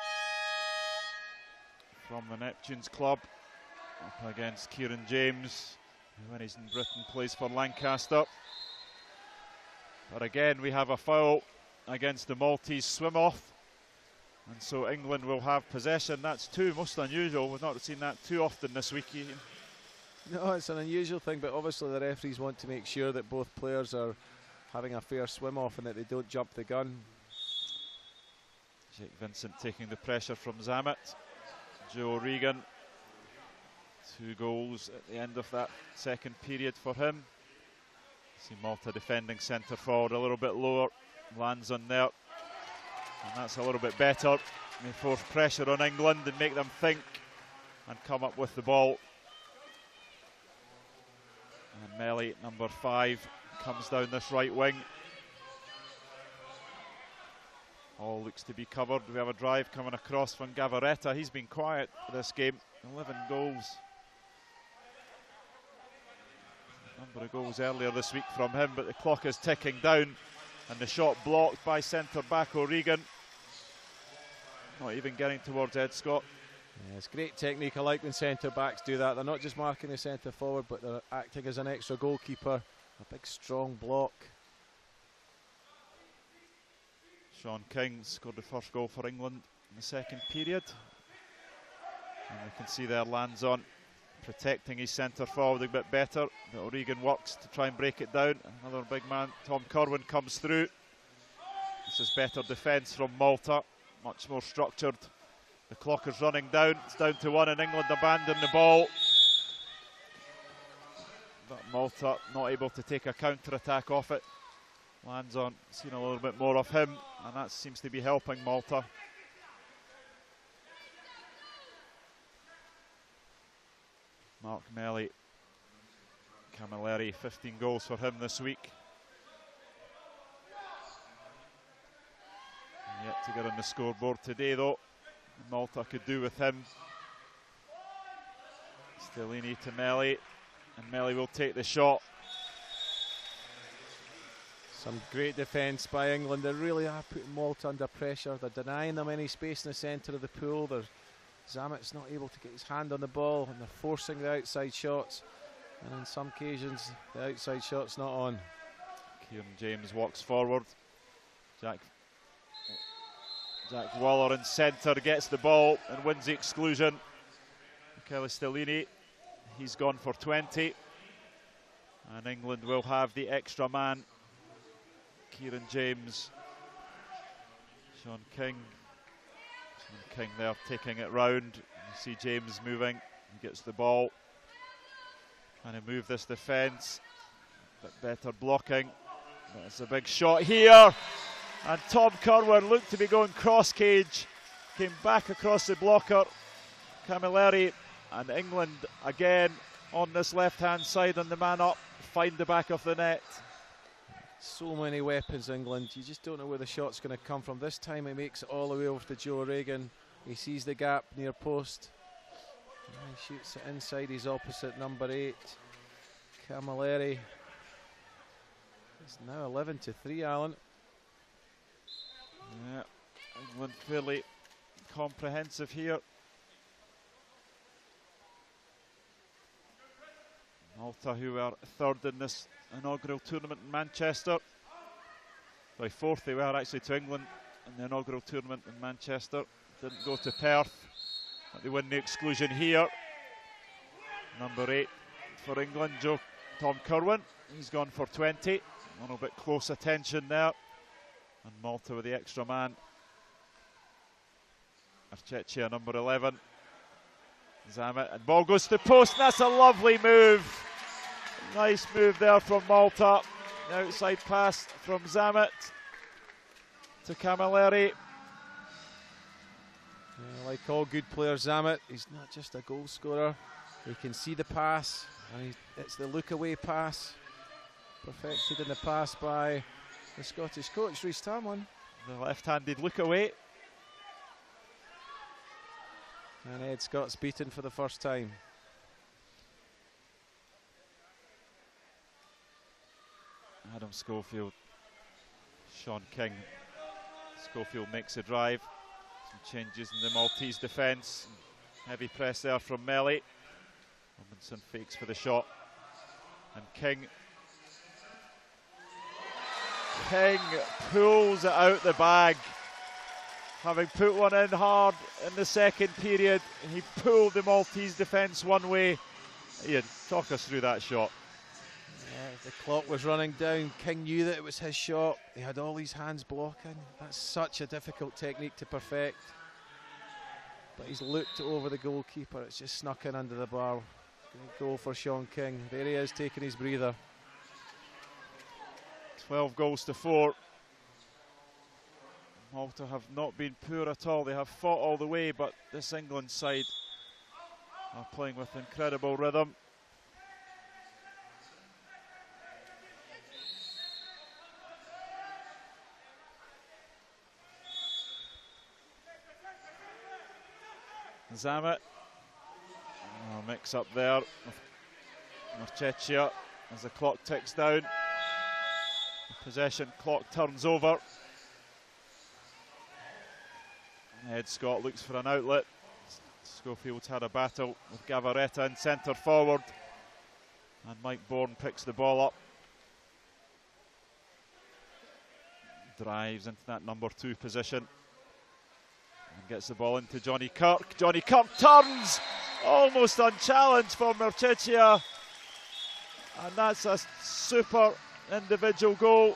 from the Neptunes club, up against Kieran James, who when he's in Britain plays for Lancaster. But again, we have a foul against the Maltese swim-off, and so England will have possession. That's 2, most unusual. We've not seen that too often this week, Ian. No, it's an unusual thing, but obviously the referees want to make sure that both players are having a fair swim-off and that they don't jump the gun. Jake Vincent taking the pressure from Zammit. Joe O'Regan, 2 goals at the end of that second period for him. See Malta defending centre forward a little bit lower, lands on there, and that's a little bit better. They force pressure on England and make them think and come up with the ball. And Melly, number 5, comes down this right wing. All looks to be covered. We have a drive coming across from Gavaretta. He's been quiet this game, 11 goals. Number of goals earlier this week from him, but the clock is ticking down, and the shot blocked by centre-back O'Regan. Not even getting towards Ed Scott. Yeah, it's great technique. I like when centre-backs do that. They're not just marking the centre-forward, but they're acting as an extra goalkeeper. A big, strong block. Sean King scored the first goal for England in the second period. And we can see there lands on, protecting his centre forward a bit better. But O'Regan works to try and break it down. Another big man, Tom Corwin, comes through. This is better defence from Malta, much more structured. The clock is running down. It's down to 1, and England abandon the ball. But Malta not able to take a counter-attack off it. Lands on, seen a little bit more of him, and that seems to be helping Malta. Mark Melly, Camilleri, 15 goals for him this week. Yet to get on the scoreboard today though. Malta could do with him. Stellini to Melly, and Melly will take the shot. Some great defence by England. They really are putting Malta under pressure. They're denying them any space in the centre of the pool. Zammit's not able to get his hand on the ball, and they're forcing the outside shots. And on some occasions, the outside shot's not on. Kieran James walks forward. Jack Waller in centre gets the ball and wins the exclusion. Michele Stellini, he's gone for 20. And England will have the extra man. Kieran James, Sean King there taking it round. You see James moving, he gets the ball, trying to move this defence. Bit better blocking. That's a big shot here. And Tom Kerwin looked to be going cross cage. Came back across the blocker. Camilleri, and England again on this left-hand side, and the man up, find the back of the net. So many weapons, England. You just don't know where the shot's going to come from. This time he makes it all the way over to Joe Regan. He sees the gap near post. And he shoots it inside his opposite, number 8, Camilleri. It's now 11-3, Alan. Yeah, England fairly comprehensive here. Malta, who are third in this inaugural tournament in Manchester. By fourth they were actually to England in the inaugural tournament in Manchester. Didn't go to Perth, but they win the exclusion here. Number 8 for England, Tom Kerwin. He's gone for 20. A little bit close attention there. And Malta with the extra man. Archechia, number 11. Zamet, and ball goes to post, and that's a lovely move. Nice move there from Malta. The outside pass from Zamet to Camilleri. Yeah, like all good players, Zamet, he's not just a goal scorer. He can see the pass, and it's the look away pass. Perfected in the pass by the Scottish coach, Rhys Tamlin. The left-handed look away. And Ed Scott's beaten for the first time. Adam Schofield, Sean King. Schofield makes a drive. Some changes in the Maltese defence. Heavy press there from Melly. Robinson fakes for the shot. And King pulls it out the bag. Having put one in hard in the second period, he pulled the Maltese defence one way. Ian, talk us through that shot. Yeah, the clock was running down. King knew that it was his shot. He had all his hands blocking. That's such a difficult technique to perfect. But he's looked over the goalkeeper. It's just snuck in under the bar. Good goal for Sean King. There he is, taking his breather. 12 goals to 4. Malta have not been poor at all. They have fought all the way, but this England side are playing with incredible rhythm. Zamet. Oh, mix up there. Marchechia as the clock ticks down. The possession clock turns over. Ed Scott looks for an outlet. Schofield's had a battle with Gavaretta in centre forward. And Mike Bourne picks the ball up. Drives into that number 2 position. And gets the ball into Johnny Kirk. Johnny Kirk turns! Almost unchallenged for Marchechia. And that's a super individual goal.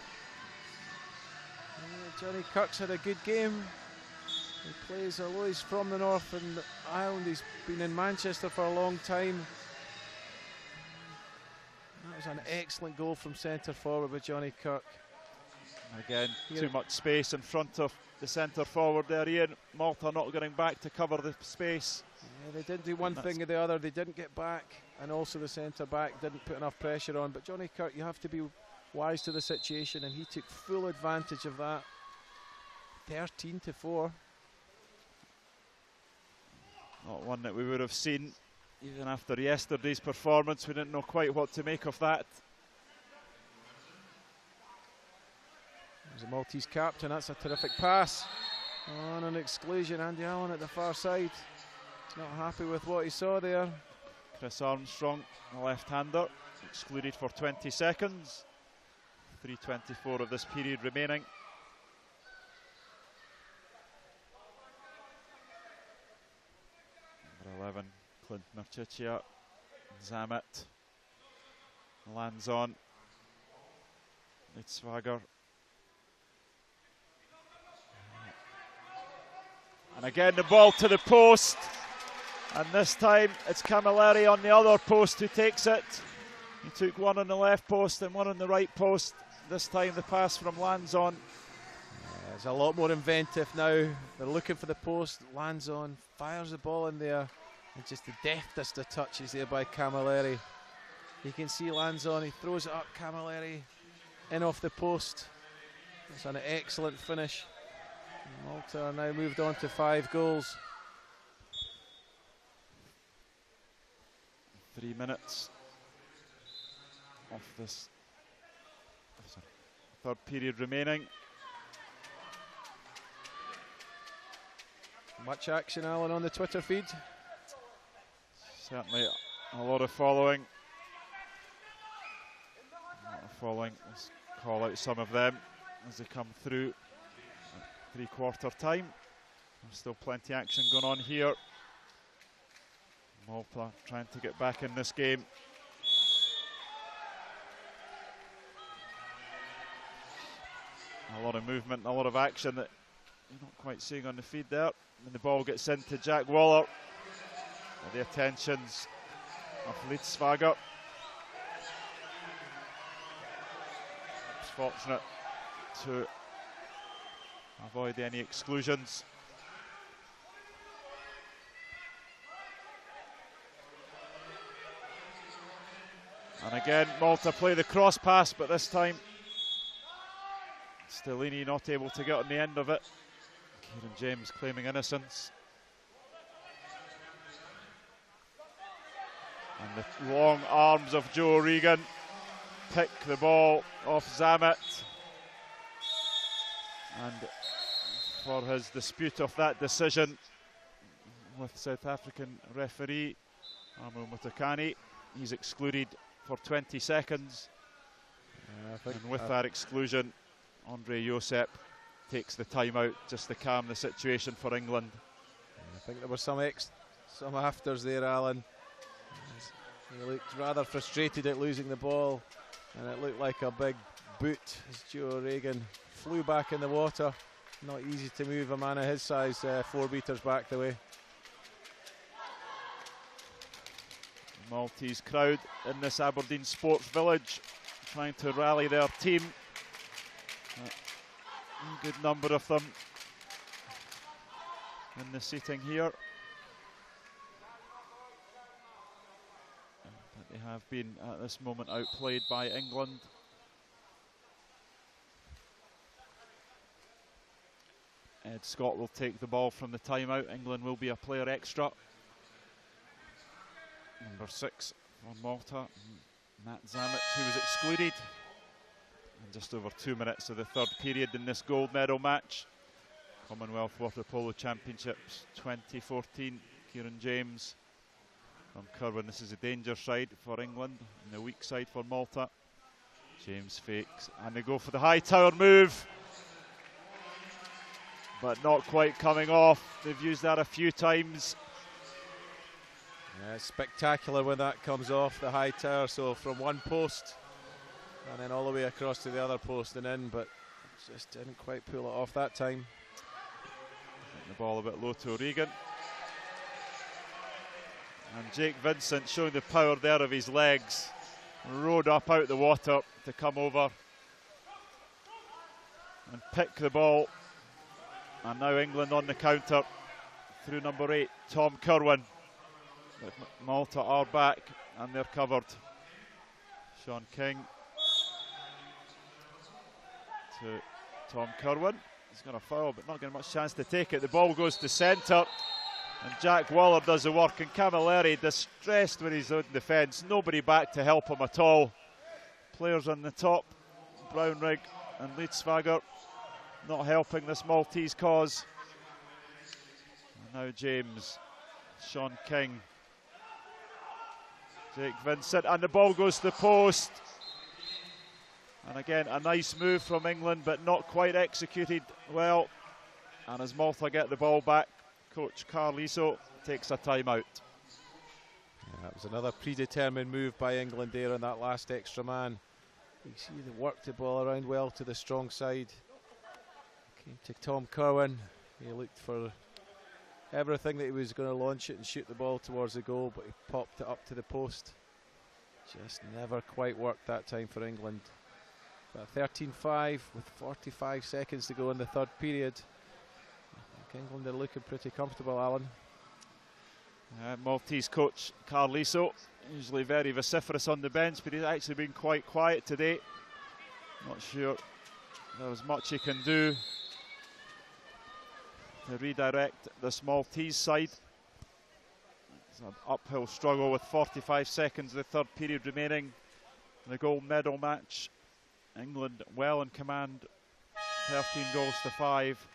Yeah, Johnny Kirk's had a good game. He plays, although he's from the North and Ireland, he's been in Manchester for a long time. That was an excellent goal from centre forward by Johnny Kirk. Again, too much space in front of the centre forward there, Ian. Malta not getting back to cover the space. Yeah, they didn't do one thing or the other. They didn't get back, and also the centre back didn't put enough pressure on. But Johnny Kirk, you have to be wise to the situation, and he took full advantage of that. 13-4. Not one that we would have seen even after yesterday's performance. We didn't know quite what to make of that. There's a Maltese captain. That's a terrific pass. On an exclusion, Andy Allen at the far side. He's not happy with what he saw there. Chris Armstrong, the left-hander, excluded for 20 seconds. 3:24 of this period remaining. Number 11, Clint Marchechia. Zamet lands on. Litzwager. And again the ball to the post. And this time it's Camilleri on the other post who takes it. He took one on the left post and one on the right post. This time the pass from Lanzon. Yeah, it's a lot more inventive now. They're looking for the post. Lanzon fires the ball in there. And just the deftest of touches there by Camilleri. You can see Lanzon, he throws it up, Camilleri in off the post. It's an excellent finish. Malta are now moved on to 5 goals. 3 minutes of this third period remaining. Much action, Alan, on the Twitter feed. Certainly a lot of following. Let's call out some of them as they come through at 3/4 time. There's still plenty of action going on here. Malta trying to get back in this game. A lot of movement, a lot of action that you're not quite seeing on the feed there. And the ball gets into Jack Waller. With the attentions of Lidsvager. It's fortunate to avoid any exclusions. And again, Malta play the cross pass, but this time Stellini not able to get on the end of it. Kieran James claiming innocence. And the long arms of Joe O'Regan pick the ball off Zamet. And for his dispute of that decision with South African referee Amo Mutakani, he's excluded for 20 seconds. And with that exclusion, Andre Josep takes the timeout just to calm the situation for England. I think there were some afters there, Alan. He looked rather frustrated at losing the ball, and it looked like a big boot as Joe O'Regan flew back in the water. Not easy to move a man of his size 4 metres back the way. Maltese crowd in this Aberdeen Sports Village trying to rally their team. A good number of them in the seating here. But they have been at this moment outplayed by England. Ed Scott will take the ball from the timeout. England will be a player extra. Number 6 for Malta, Matt Zamet, who was excluded. And just over 2 minutes of the third period in this gold medal match. Commonwealth Water Polo Championships 2014. Kieran James from Kirwan. This is a danger side for England and the weak side for Malta. James fakes and they go for the high tower move. But not quite coming off. They've used that a few times. Yeah, it's spectacular when that comes off the high tower. So from one post and then all the way across to the other post and in, but just didn't quite pull it off that time. The ball a bit low to O'Regan. And Jake Vincent showing the power there of his legs. Rode up out the water to come over and pick the ball. And now England on the counter through number 8, Tom Kirwan. But Malta are back and they're covered. Sean King to Tom Kirwan. He's going to foul, but not getting much chance to take it. The ball goes to centre, and Jack Waller does the work. And Camilleri distressed when he's on defence. Nobody back to help him at all. Players on the top, Brownrigg and Lidsvager, not helping this Maltese cause. And now James, Sean King, Jake Vincent, and the ball goes to the post. And again, a nice move from England, but not quite executed well. And as Malta get the ball back, coach Carl Iso takes a timeout. Yeah, that was another predetermined move by England there on that last extra man. You see they worked the ball around well to the strong side. Came to Tom Kirwan. He looked for everything that he was going to launch it and shoot the ball towards the goal, but he popped it up to the post. Just never quite worked that time for England. But 13-5 with 45 seconds to go in the third period. I think England are looking pretty comfortable, Alan. Maltese coach Carliso, usually very vociferous on the bench, but he's actually been quite quiet today. Not sure there was much he can do to redirect this Maltese side. It's an uphill struggle with 45 seconds of the third period remaining in the gold medal match. England well in command, 13 goals to 5.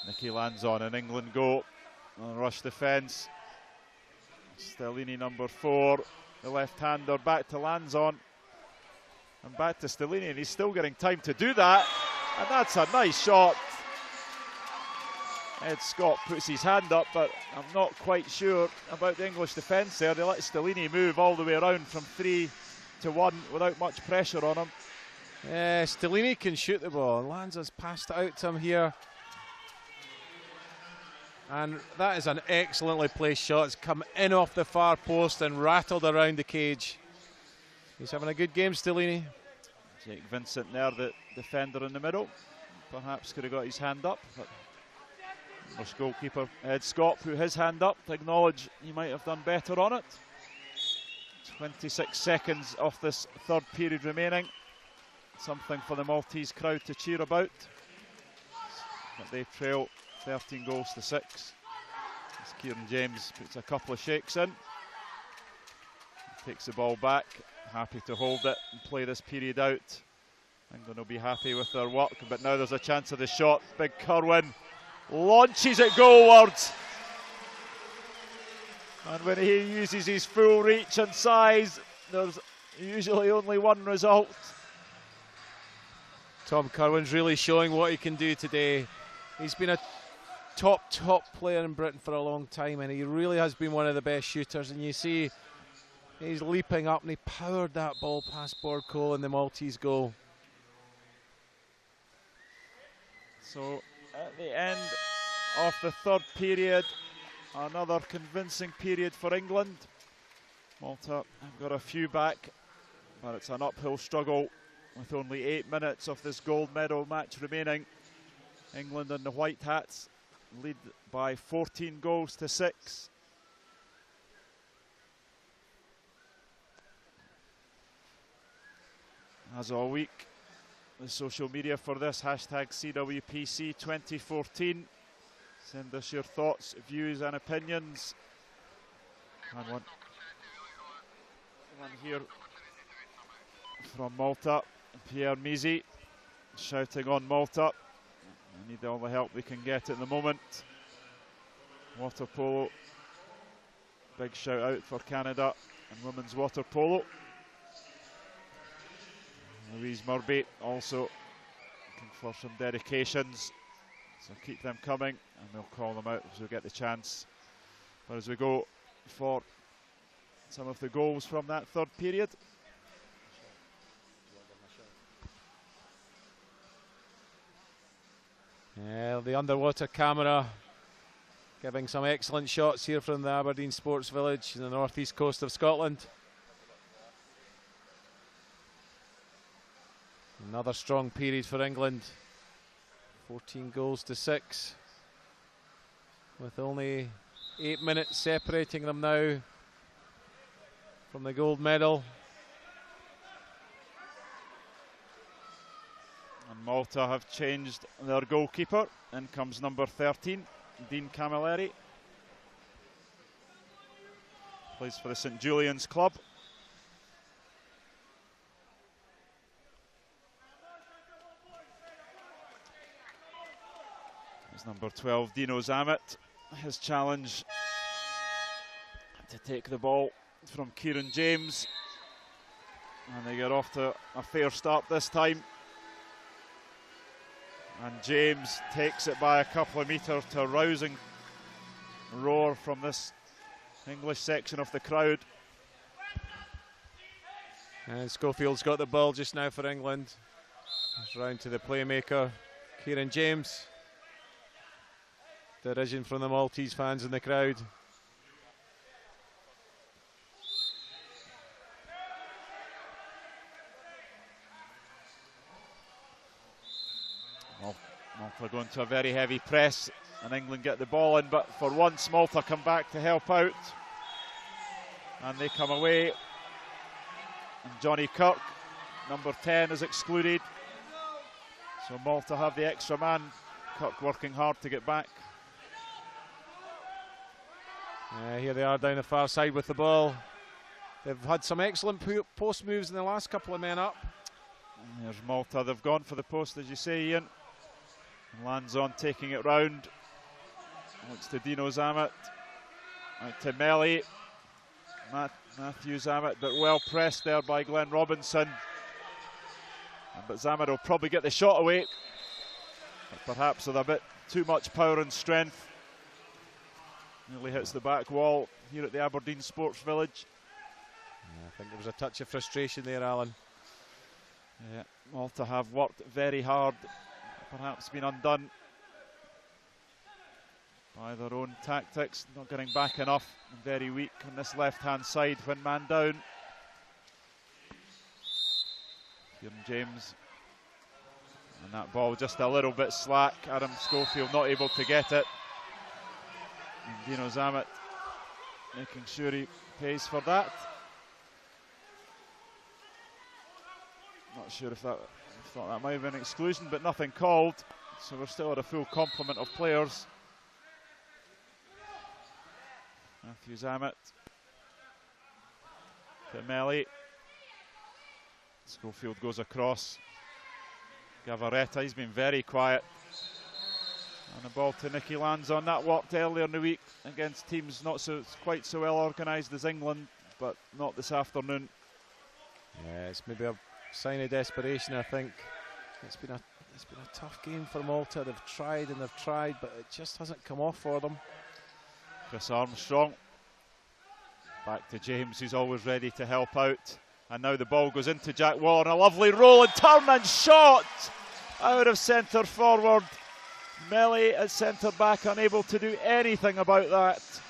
Nicky lands on and England go on rush defence. Stellini number 4, the left-hander, back to Lanzon and back to Stellini, and he's still getting time to do that, and that's a nice shot. Ed Scott puts his hand up, but I'm not quite sure about the English defence there. They let Stellini move all the way around from 3 to 1 without much pressure on him. Yeah, Stellini can shoot the ball. Lanza's passed it out to him here. And that is an excellently placed shot. It's come in off the far post and rattled around the cage. He's having a good game, Stellini. Jake Vincent there, the defender in the middle. Perhaps could have got his hand up, but English goalkeeper Ed Scott put his hand up to acknowledge he might have done better on it. 26 seconds of this third period remaining. Something for the Maltese crowd to cheer about. But they trail 13 goals to 6. As Kieran James puts a couple of shakes in. Takes the ball back, happy to hold it and play this period out. England will be happy with their work, but now there's a chance of the shot. Big Kerwin launches it goalwards. And when he uses his full reach and size, there's usually only one result. Tom Kerwin's really showing what he can do today. He's been a top player in Britain for a long time, and he really has been one of the best shooters. And you see he's leaping up and he powered that ball past Borco in the Maltese goal. So at the end of the third period, another convincing period for England. Malta have got a few back, but it's an uphill struggle with only 8 minutes of this gold medal match remaining. England and the White Hats lead by 14 goals to 6. As all week, the social media for this, hashtag CWPC 2014. Send us your thoughts, views and opinions. And one here from Malta, Pierre Misi, shouting on Malta. We need all the help we can get at the moment. Water polo, big shout out for Canada and women's water polo. Louise Murby also looking for some dedications, so keep them coming and we'll call them out as we get the chance. But as we go for some of the goals from that third period. Yeah, the underwater camera giving some excellent shots here from the Aberdeen Sports Village in the northeast coast of Scotland. Another strong period for England. 14 goals to 6. With only 8 minutes separating them now from the gold medal. And Malta have changed their goalkeeper. In comes number 13, Dean Camilleri. Plays for the St Julian's club. There's number 12, Dino Zamet. His challenge to take the ball from Kieran James. And they get off to a fair start this time. And James takes it by a couple of metres to a rousing roar from this English section of the crowd. And Schofield's got the ball just now for England. It's round to the playmaker, Kieran James. Derision from the Maltese fans in the crowd. Malta going to a very heavy press, and England get the ball in, but for once Malta come back to help out, and they come away, and Johnny Kirk, number 10, is excluded, so Malta have the extra man. Kirk working hard to get back. Here they are down the far side with the ball. They've had some excellent post moves in the last couple of men up. And there's Malta, they've gone for the post, as you say, Ian. And Lanzon taking it round. Looks to Dino Zamet. Out to Melly. Matthew Zamet, but well pressed there by Glenn Robinson. But Zamet will probably get the shot away, but perhaps with a bit too much power and strength. Nearly hits the back wall here at the Aberdeen Sports Village. Yeah, I think there was a touch of frustration there, Alan. Yeah, Malta have worked very hard, perhaps been undone by their own tactics, not getting back enough, and very weak on this left-hand side when man down. Kieran James, and that ball just a little bit slack. Adam Schofield not able to get it. And Dino Zamet making sure he pays for that. Not sure if that, I thought that might have been an exclusion, but nothing called. So we're still at a full complement of players. Matthew Zamet to Melly. Schofield goes across. Gavaretta, he's been very quiet. And the ball to Nicky Lanzon. That worked earlier in the week against teams not quite so well organised as England, but not this afternoon. Yeah, it's maybe a sign of desperation, I think. It's been a tough game for Malta. They've tried and they've tried, but it just hasn't come off for them. Chris Armstrong. Back to James, who's always ready to help out. And now the ball goes into Jack Waller, and a lovely roll and turn and shot out of centre forward. Melly at centre back, unable to do anything about that.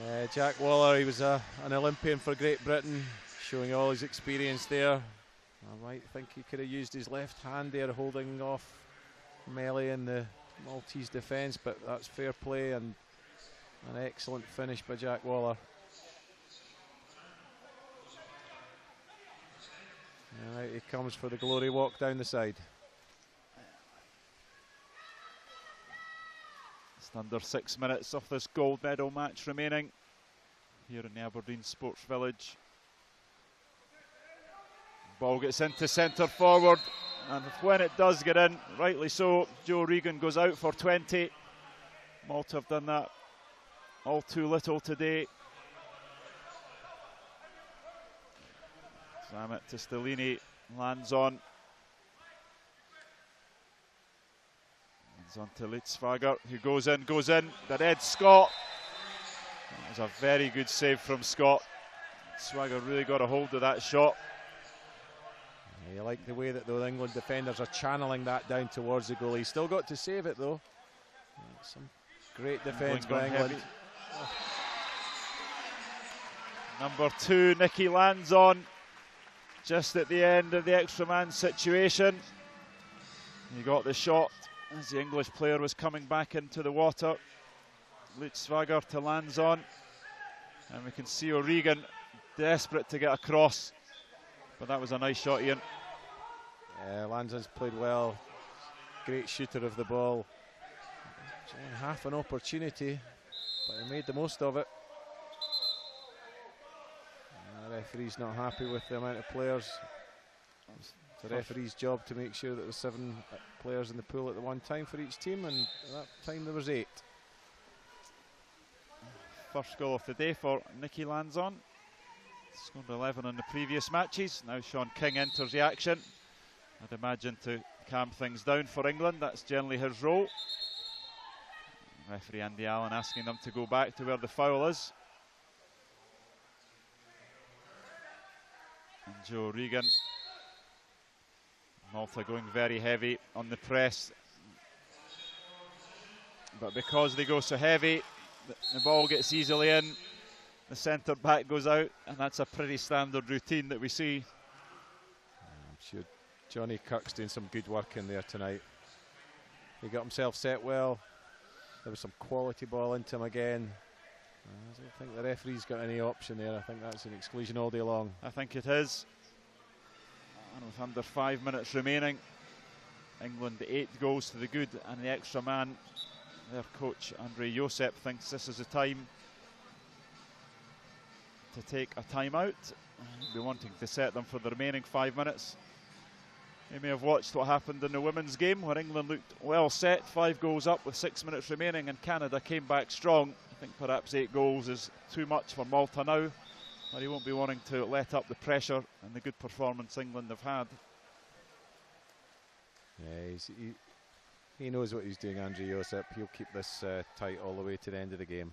Yeah, Jack Waller, he was an Olympian for Great Britain, showing all his experience there. I might think he could have used his left hand there, holding off Melly in the Maltese defence, but that's fair play and an excellent finish by Jack Waller. All right, he comes for the glory walk down the side. Just under 6 minutes of this gold medal match remaining here in the Aberdeen Sports Village. Ball gets into centre forward, and when it does get in, rightly so, Joe Regan goes out for 20. Malta have done that all too little today. Zamet to Stellini, Lanzon. Lanzon to Litzfager, who goes in, the Red Scott. That was a very good save from Scott. Litzfager really got a hold of that shot. Yeah, you like the way that the England defenders are channeling that down towards the goalie. He's still got to save it though. Some great defence by England. Number 2, Nicky Lanzon, just at the end of the extra man situation. He got the shot as the English player was coming back into the water. Litzfager to Lanzon, and we can see O'Regan desperate to get across, but that was a nice shot, Ian. Yeah, Lanzon's played well, great shooter of the ball. Half an opportunity, but he made the most of it. The referee's not happy with the amount of players. It's the referee's job to make sure that there's 7 players in the pool at the one time for each team, and at that time there was 8. First goal of the day for Nicky Lanzon. Scored 11 in the previous matches. Now Sean King enters the action. I'd imagine to calm things down for England. That's generally his role. Referee Andy Allen asking them to go back to where the foul is. And Joe Regan Malta going very heavy on the press. But because they go so heavy, the ball gets easily in, the centre back goes out, and that's a pretty standard routine that we see. I'm sure Johnny Kirk's doing some good work in there tonight. He got himself set well. There was some quality ball into him again. I don't think the referee's got any option there. I think that's an exclusion all day long. I think it is. And with under 5 minutes remaining, England 8 goals to the good, and the extra man, their coach Andre Josep, thinks this is the time to take a time-out. He'll be wanting to set them for the remaining 5 minutes. You may have watched what happened in the women's game, where England looked well set, 5 goals up with 6 minutes remaining, and Canada came back strong. I think perhaps 8 goals is too much for Malta now, but he won't be wanting to let up the pressure and the good performance England have had. Yeah, he knows what he's doing, Andre Josep. He'll keep this tight all the way to the end of the game.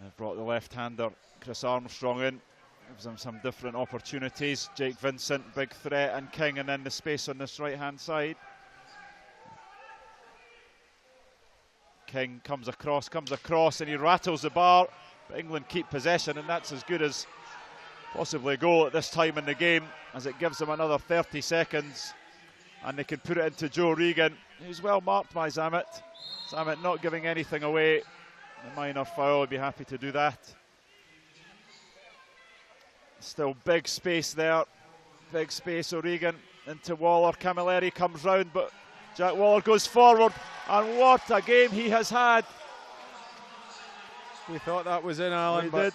They've brought the left-hander Chris Armstrong in. Gives them some different opportunities. Jake Vincent, big threat, and King, and then the space on this right-hand side. King comes across, and he rattles the bar. But England keep possession, and that's as good as possibly a goal at this time in the game, as it gives them another 30 seconds. And they can put it into Joe Regan, who's well marked by Zamet. Zamet not giving anything away. A minor foul, I'd be happy to do that. Still big space there. Big space, O'Regan into Waller. Camilleri comes round, but Jack Waller goes forward. And what a game he has had. We thought that was in, Alan, We but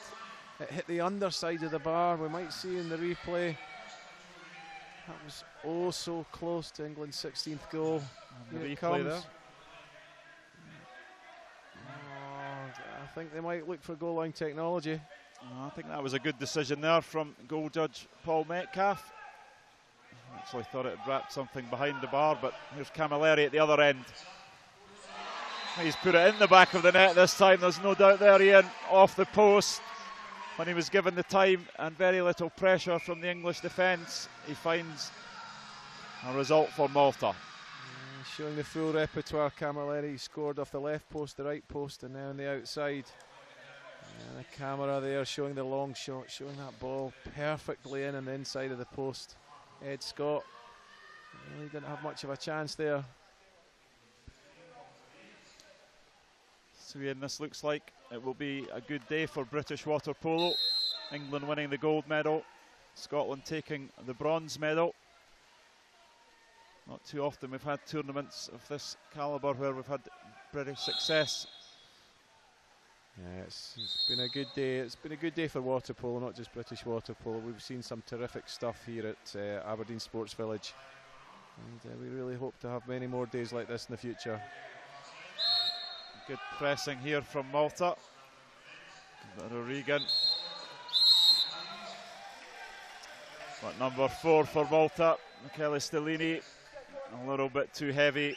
did. it hit the underside of the bar. We might see in the replay. That was oh so close to England's 16th goal. And the Here it replay comes. there. I think they might look for goal line technology. I think that was a good decision there from goal judge Paul Metcalf. I actually thought it had wrapped something behind the bar, but here's Camilleri at the other end. He's put it in the back of the net this time, there's no doubt there, Ian, off the post. When he was given the time and very little pressure from the English defence, he finds a result for Malta. Showing the full repertoire, Camilleri scored off the left post, the right post, and now on the outside. And the camera there showing the long shot, showing that ball perfectly in on the inside of the post. Ed Scott really didn't have much of a chance there. So Ian, this looks like it will be a good day for British water polo. England winning the gold medal, Scotland taking the bronze medal. Not too often we've had tournaments of this calibre where we've had British success. Yeah, it's been a good day. It's been a good day for water polo, not just British water polo. We've seen some terrific stuff here at Aberdeen Sports Village, and we really hope to have many more days like this in the future. Good pressing here from Malta. O'Regan. But number 4 for Malta, Michele Stellini, a little bit too heavy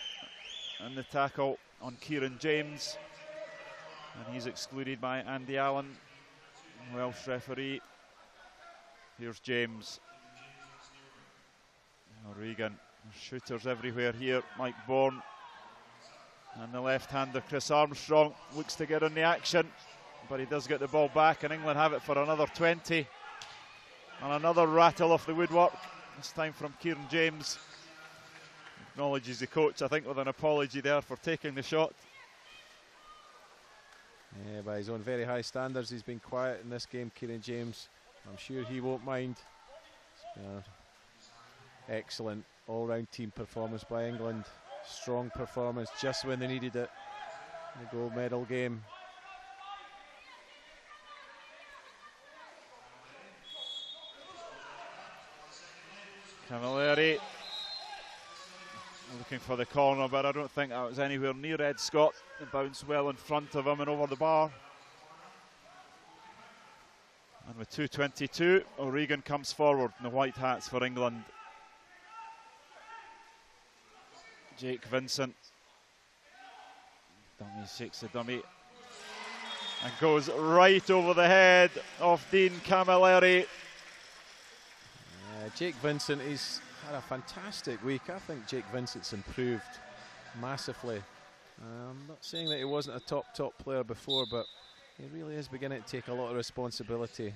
in the tackle on Kieran James. And he's excluded by Andy Allen, Welsh referee. Here's James. O'Regan, shooters everywhere here. Mike Bourne. And the left-hander Chris Armstrong looks to get on the action, but he does get the ball back, and England have it for another 20. And another rattle off the woodwork, this time from Kieran James. Acknowledges the coach, I think, with an apology there for taking the shot. Yeah, by his own very high standards, he's been quiet in this game, Kieran James. I'm sure he won't mind. Excellent all-round team performance by England. Strong performance just when they needed it in the gold medal game. Camilleri looking for the corner, but I don't think that was anywhere near Ed Scott. It bounced well in front of him and over the bar. And with 2:22, O'Regan comes forward in the white hats for England. Jake Vincent Dummy shakes the dummy and goes right over the head of Dean Camilleri. Jake Vincent, he's had a fantastic week. I think Jake Vincent's improved massively. I'm not saying that he wasn't a top player before, but he really is beginning to take a lot of responsibility.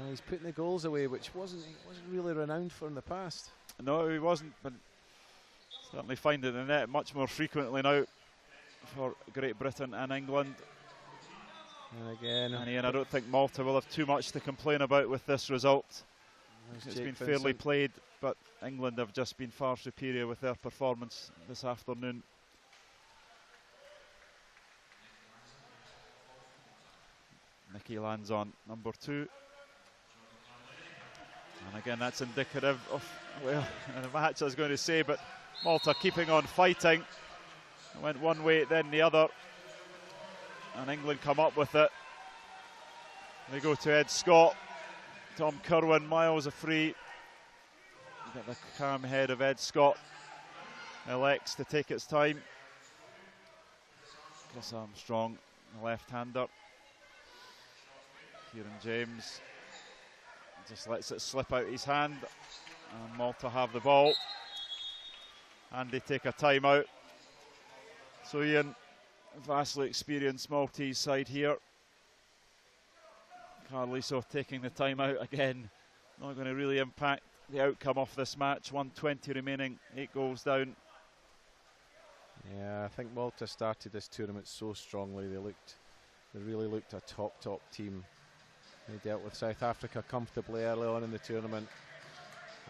He's putting the goals away, which he wasn't really renowned for in the past. No, he wasn't, but certainly finding the net much more frequently now for Great Britain and England. And again, I don't think Malta will have too much to complain about with this result. It's been fairly played, but England have just been far superior with their performance this afternoon. Nicky lands on number 2. And again, that's indicative of, well, the match I was going to say, but Malta keeping on fighting. It went one way, then the other. And England come up with it. They go to Ed Scott. Tom Curwen, miles of free. You get the calm head of Ed Scott. Elects to take its time. Chris Armstrong, the left-hander. Kieran James just lets it slip out his hand. And Malta have the ball. And they take a timeout. So Ian, vastly experienced Maltese side here. Carliso taking the timeout again. Not going to really impact the outcome of this match. 1:20 remaining, 8 goals down. Yeah, I think Malta started this tournament so strongly. They really looked a top team. They dealt with South Africa comfortably early on in the tournament,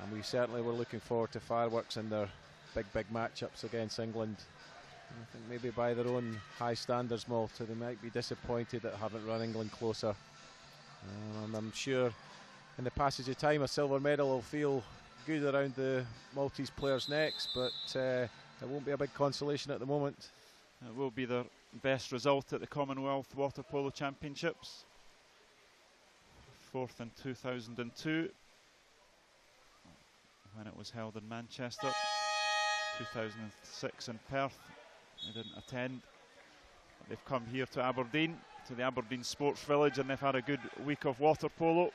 and we certainly were looking forward to fireworks in their big matchups against England. And I think maybe by their own high standards, Malta, they might be disappointed that haven't run England closer. And I'm sure in the passage of time a silver medal will feel good around the Maltese players' necks, but it won't be a big consolation at the moment. It will be their best result at the Commonwealth Water Polo Championships. 4th in 2002 when it was held in Manchester. 2006 in Perth. They didn't attend. They've come here to Aberdeen, to the Aberdeen Sports Village, and they've had a good week of water polo.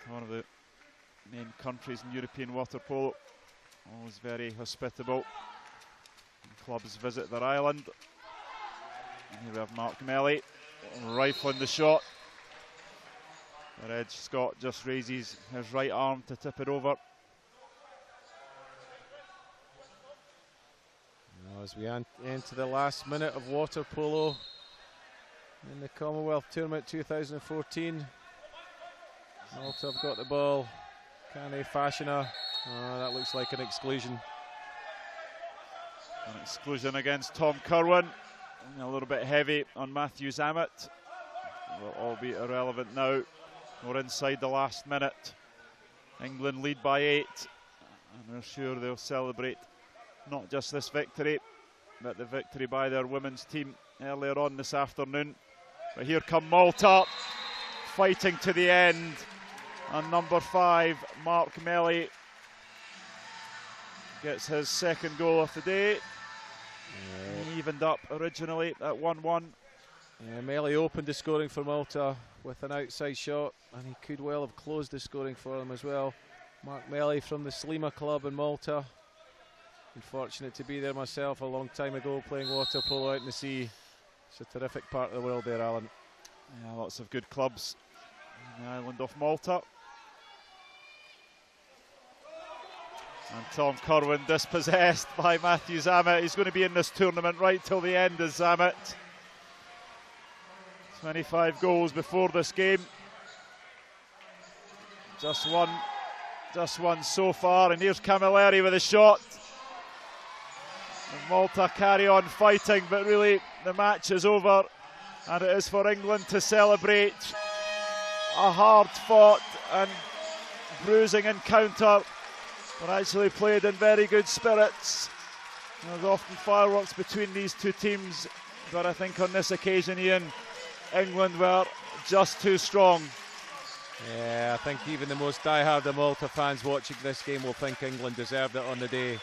One of the main countries in European water polo. Always very hospitable. Clubs visit their island. And here we have Mark Melly rifling the shot. Ed Scott just raises his right arm to tip it over. As we enter the last minute of water polo in the Commonwealth Tournament 2014. Malta have got the ball. Kane Fashina. Oh, that looks like an exclusion. An exclusion against Tom Curwen. A little bit heavy on Matthew Zammit. Will all be irrelevant now. We're inside the last minute. England lead by 8. And we're sure they'll celebrate not just this victory, but the victory by their women's team earlier on this afternoon. But here come Malta, fighting to the end. And number 5, Mark Melly, gets his second goal of the day. He evened up originally at 1-1. Yeah, Melly opened the scoring for Malta with an outside shot, and he could well have closed the scoring for them as well. Mark Melly from the Slima club in Malta. Been fortunate to be there myself a long time ago, playing water polo out in the sea. It's a terrific part of the world there, Alan. Yeah, lots of good clubs on the island of Malta. And Tom Curwen dispossessed by Matthew Zammit. He's going to be in this tournament right till the end as Zammit. 25 goals before this game. Just one so far, and here's Camilleri with a shot. And Malta carry on fighting, but really the match is over, and it is for England to celebrate a hard-fought and bruising encounter, but actually played in very good spirits. There's often fireworks between these two teams, but I think on this occasion, Ian, England were just too strong. Yeah, I think even the most die-hard of Malta fans watching this game will think England deserved it on the day.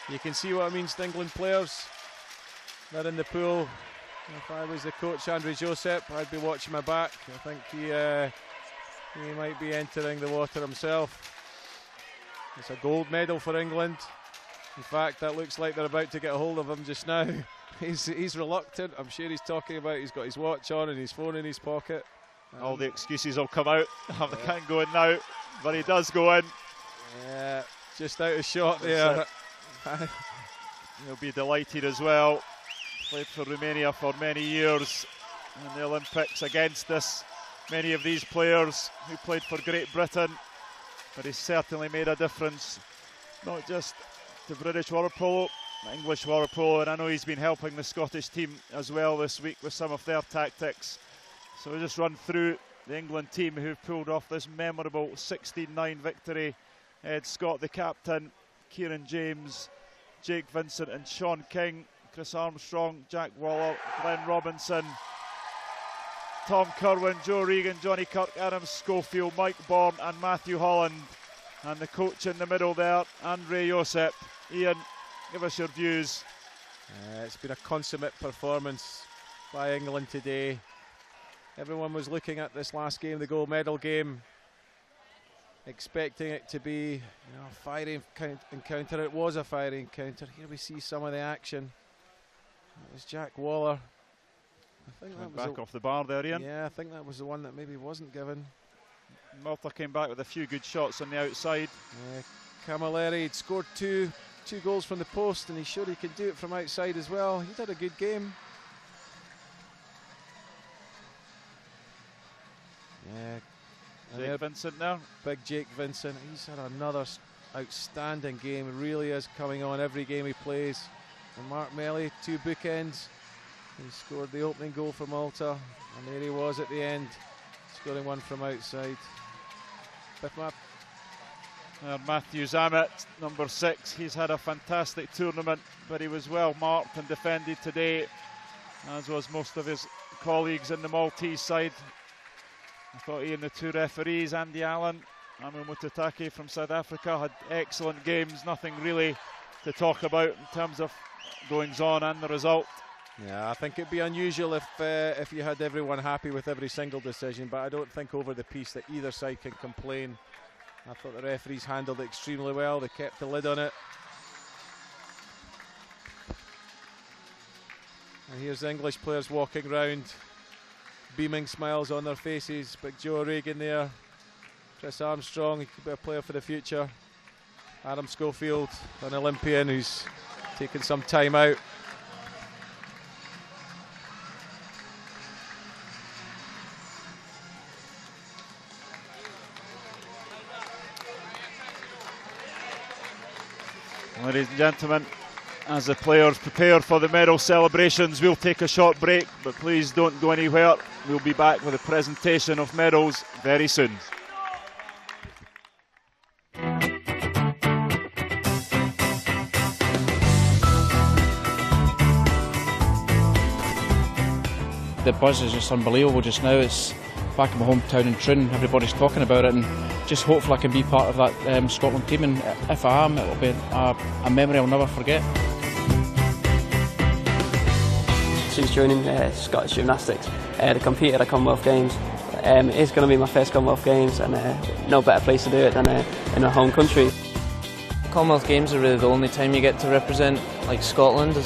You can see what it means to England players. They're in the pool. If I was the coach, Andre Josep, I'd be watching my back. I think he might be entering the water himself. It's a gold medal for England. In fact, that looks like they're about to get a hold of him just now. He's reluctant. I'm sure he's talking about he's got his watch on and his phone in his pocket. All the excuses will come out. They can't go in now, but he does go in. Yeah, just out of shot there. He'll be delighted as well. Played for Romania for many years in the Olympics against us. Many of these players who played for Great Britain, but he's certainly made a difference, not just to British water polo, English water polo, and I know he's been helping the Scottish team as well this week with some of their tactics. So we'll just run through the England team who've pulled off this memorable 16-9 victory. Ed Scott, the captain, Kieran James, Jake Vincent and Sean King, Chris Armstrong, Jack Waller, Glenn Robinson, Tom Kerwin, Joe Regan, Johnny Kirk, Adam Schofield, Mike Bourne and Matthew Holland. And the coach in the middle there, Andre Josep. Ian, give us your views. It's been a consummate performance by England today. Everyone was looking at this last game, the gold medal game, expecting it to be a fiery encounter. It was a fiery encounter. Here we see some of the action. It was Jack Waller. I think that was back off the bar there, Ian. Yeah, I think that was the one that maybe wasn't given. Malta came back with a few good shots on the outside. Camilleri had scored two goals from the post, and he showed he could do it from outside as well. He did a good game. Jake Vincent now. Big Jake Vincent. He's had another outstanding game. It really is coming on every game he plays. And Mark Melly, 2 bookends. He scored the opening goal for Malta, and there he was at the end, scoring one from outside. Matthew Zammit, number 6. He's had a fantastic tournament, but he was well marked and defended today, as was most of his colleagues in the Maltese side. I thought Ian, the 2 referees, Andy Allen, Amu Mutatake from South Africa, had excellent games. Nothing really to talk about in terms of goings on and the result. Yeah, I think it'd be unusual if you had everyone happy with every single decision, but I don't think over the piece that either side can complain. I thought the referees handled it extremely well. They kept the lid on it. And here's the English players walking round, beaming smiles on their faces. Big Joe Regan there, Chris Armstrong, he could be a player for the future. Adam Schofield, an Olympian who's taken some time out. Ladies and gentlemen, as the players prepare for the medal celebrations, we'll take a short break, but please don't go anywhere. We'll be back with a presentation of medals very soon. The buzz is just unbelievable just now. It's back in my hometown in Troon. Everybody's talking about it, and just hopefully I can be part of that Scotland team, and if I am, it will be a memory I'll never forget. Since joining Scottish Gymnastics, to compete at the Commonwealth Games, it's going to be my first Commonwealth Games, and no better place to do it than in our home country. Commonwealth Games are really the only time you get to represent like Scotland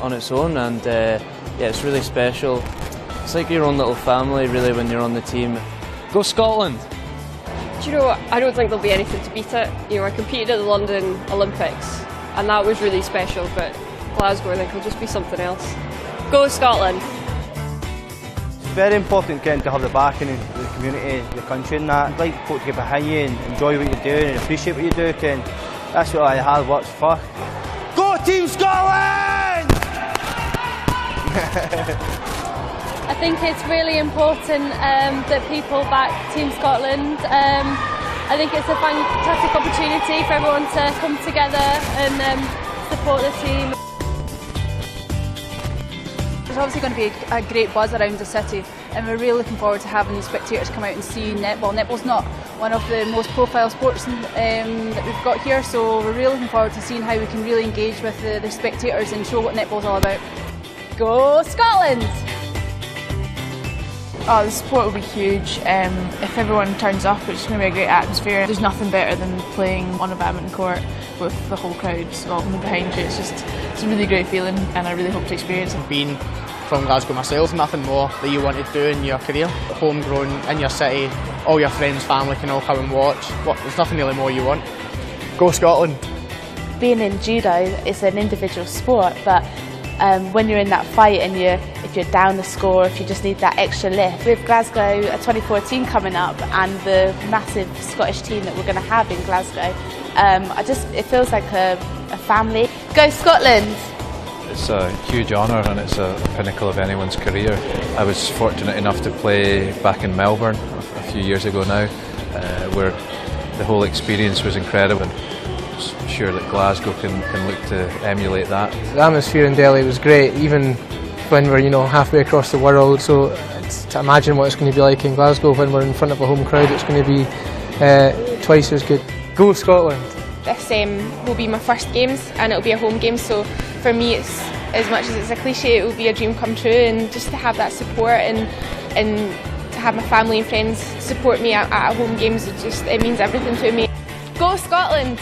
on its own, and yeah, it's really special. It's like your own little family really when you're on the team. Go Scotland! Do you know what? I don't think there'll be anything to beat it. You know, I competed at the London Olympics and that was really special, but Glasgow I think will just be something else. Go Scotland! It's very important to have the backing of the community, the country and that. I'd like folk to get behind you and enjoy what you're doing and appreciate what you do, and that's what the hard work's for. Go Team Scotland! I think it's really important that people back Team Scotland. I think it's a fantastic opportunity for everyone to come together and support the team. There's obviously going to be a great buzz around the city, and we're really looking forward to having these spectators come out and see netball. Netball's not one of the most profile sports that we've got here, so we're really looking forward to seeing how we can really engage with the spectators and show what netball's all about. Go Scotland! Oh, the support will be huge. If everyone turns up, it's going to be a great atmosphere. There's nothing better than playing on a badminton court with the whole crowd all behind you. It's a really great feeling, and I really hope to experience it. Being from Glasgow myself, nothing more that you want to do in your career. Homegrown, in your city, all your friends, family can all come and watch. There's nothing really more you want. Go Scotland! Being in judo is an individual sport, but when you're in that fight and if you're down the score, if you just need that extra lift. With Glasgow 2014 coming up and the massive Scottish team that we're going to have in Glasgow, it feels like a family. Go Scotland! It's a huge honour and it's a pinnacle of anyone's career. I was fortunate enough to play back in Melbourne a few years ago now, where the whole experience was incredible. I'm sure that Glasgow can look to emulate that. The atmosphere in Delhi was great, even when we're halfway across the world. So to imagine what it's going to be like in Glasgow when we're in front of a home crowd, it's going to be twice as good. Go Scotland! This will be my first games, and it'll be a home game, so for me it's, as much as it's a cliche, it will be a dream come true, and just to have that support and to have my family and friends support me at home games, it means everything to me. Go Scotland!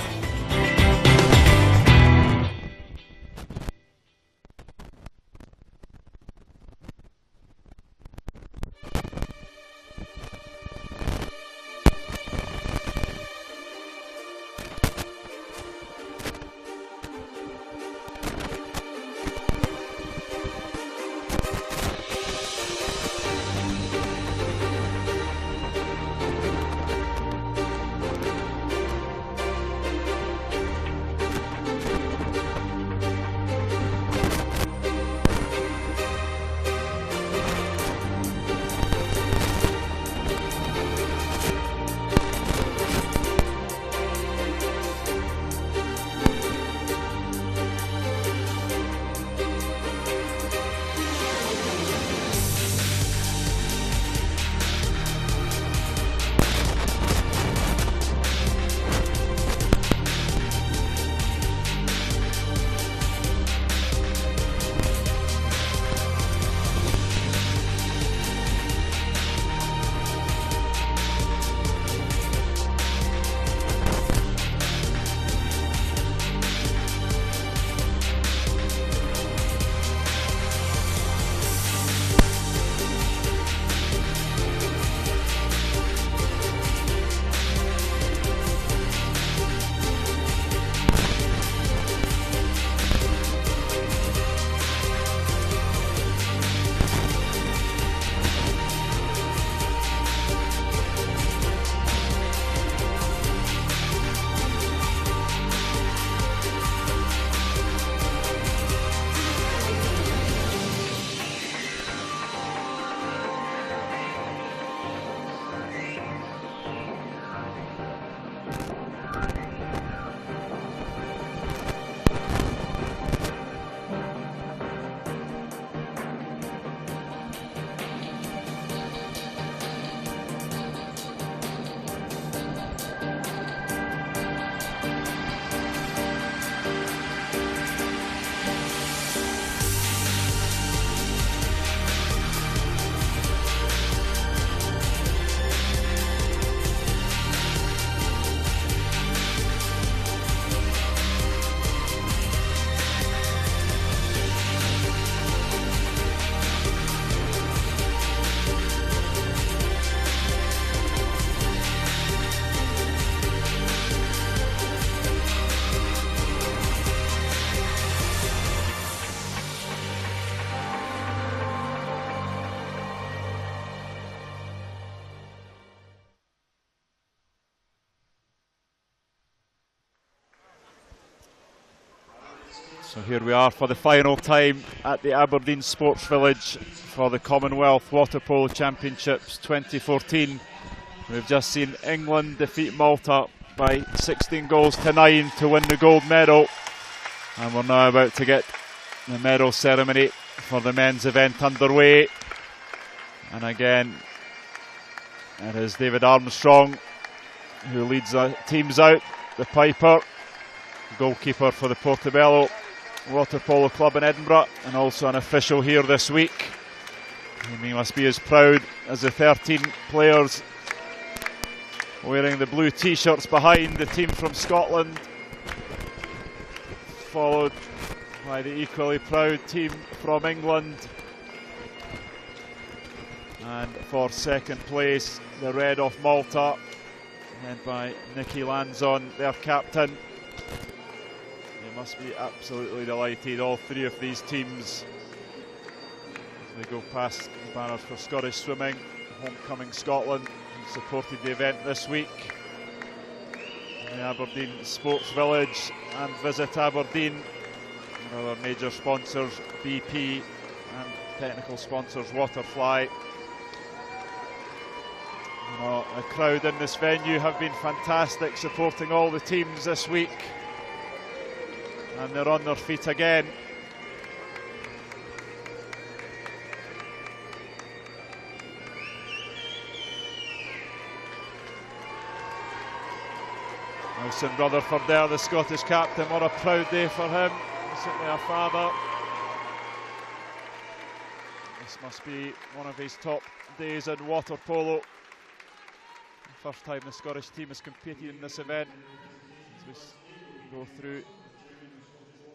So here we are for the final time at the Aberdeen Sports Village for the Commonwealth Water Polo Championships 2014. We've just seen England defeat Malta by 16 goals to 9 to win the gold medal. And we're now about to get the medal ceremony for the men's event underway. And again, it is David Armstrong who leads the teams out, the piper, goalkeeper for the Portobello Water Polo Club in Edinburgh, and also an official here this week. And he must be as proud as the 13 players wearing the blue t-shirts behind the team from Scotland, followed by the equally proud team from England. And for second place, the red of Malta, led by Nicky Lanzon, their captain. They must be absolutely delighted, all three of these teams, as we go past the banners for Scottish Swimming, Homecoming Scotland, who supported the event this week. The Aberdeen Sports Village and Visit Aberdeen, and other major sponsors, BP, and technical sponsors, Waterfly. The crowd in this venue have been fantastic, supporting all the teams this week, and they're on their feet again. Nelson Rutherford there, the Scottish captain. What a proud day for him, certainly a father. This must be one of his top days in water polo. First time the Scottish team has competed in this event. As we go through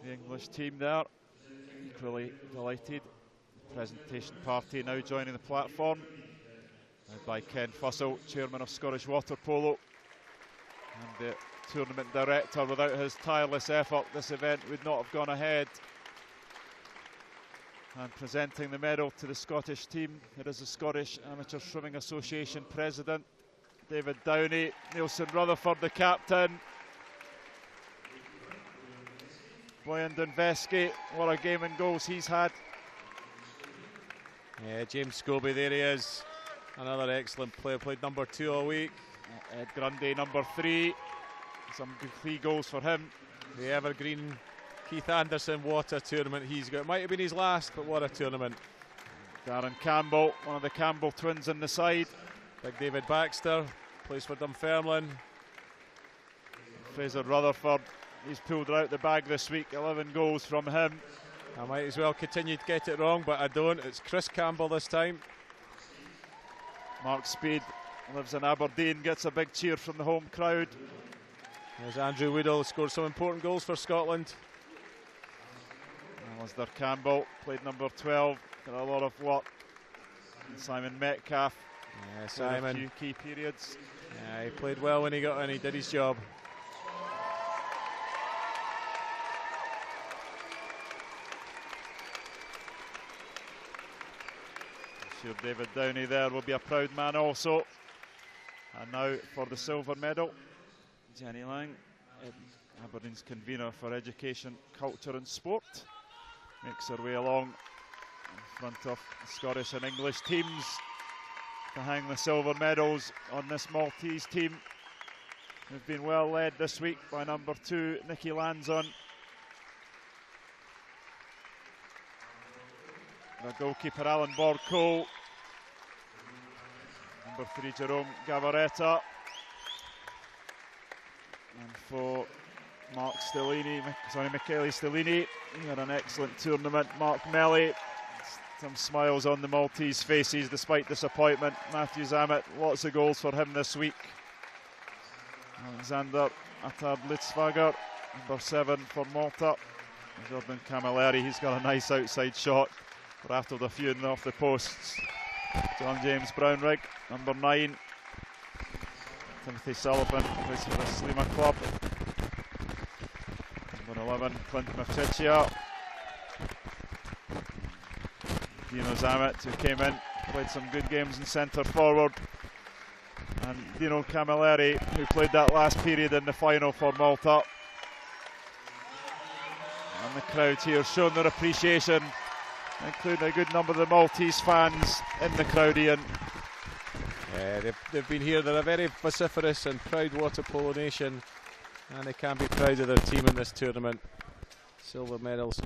the English team there, equally delighted. Presentation party now joining the platform, led by Ken Fussell, chairman of Scottish Water Polo, and the tournament director. Without his tireless effort, this event would not have gone ahead. And presenting the medal to the Scottish team, it is the Scottish Amateur Swimming Association president, David Downey. Nelson Rutherford, the captain. Boyan Dunveski, what a game in goals he's had. Yeah, James Scobie, there he is. Another excellent player, played number 2 all week. Ed Grundy, number 3. Some good 3 goals for him. The evergreen Keith Anderson water tournament he's got. Might have been his last, but what a tournament. Darren Campbell, one of the Campbell twins in the side. Big David Baxter, plays for Dunfermline. Fraser Rutherford, he's pulled out the bag this week, 11 goals from him. I might as well continue to get it wrong, but I don't. It's Chris Campbell this time. Mark Speed lives in Aberdeen, gets a big cheer from the home crowd. There's Andrew Woodall, scored some important goals for Scotland. Alistair Campbell, played number 12, got a lot of work. And Simon Metcalf, yeah, Simon, a few key periods. Yeah, he played well when he got in, he did his job. I'm sure David Downey there will be a proud man also. And now for the silver medal, Jenny Lang, Aberdeen's convener for education, culture and sport, makes her way along in front of the Scottish and English teams to hang the silver medals on this Maltese team, who've been well led this week by number 2, Nicky Lanzon. The goalkeeper Alan Borco, number 3 Jerome Gavaretta, and for Michele Stellini, he had an excellent tournament. Mark Melly, some smiles on the Maltese faces despite disappointment. Matthew Zammit, lots of goals for him this week. Alexander Attard-Litzvager, number 7 for Malta. Jordan Camilleri, he's got a nice outside shot, rattled a few off the posts. John James Brownrigg, number 9. Timothy Sullivan plays for the Slima club. Number 11, Clint Mafchichia. Dino Zammit, who came in, played some good games in centre forward. And Dino Camilleri, who played that last period in the final for Malta. And the crowd here showing their appreciation, including a good number of the Maltese fans in the crowd, Ian. Yeah, they've been here. They're a very vociferous and proud water polo nation, and they can be proud of their team in this tournament. Silver medals,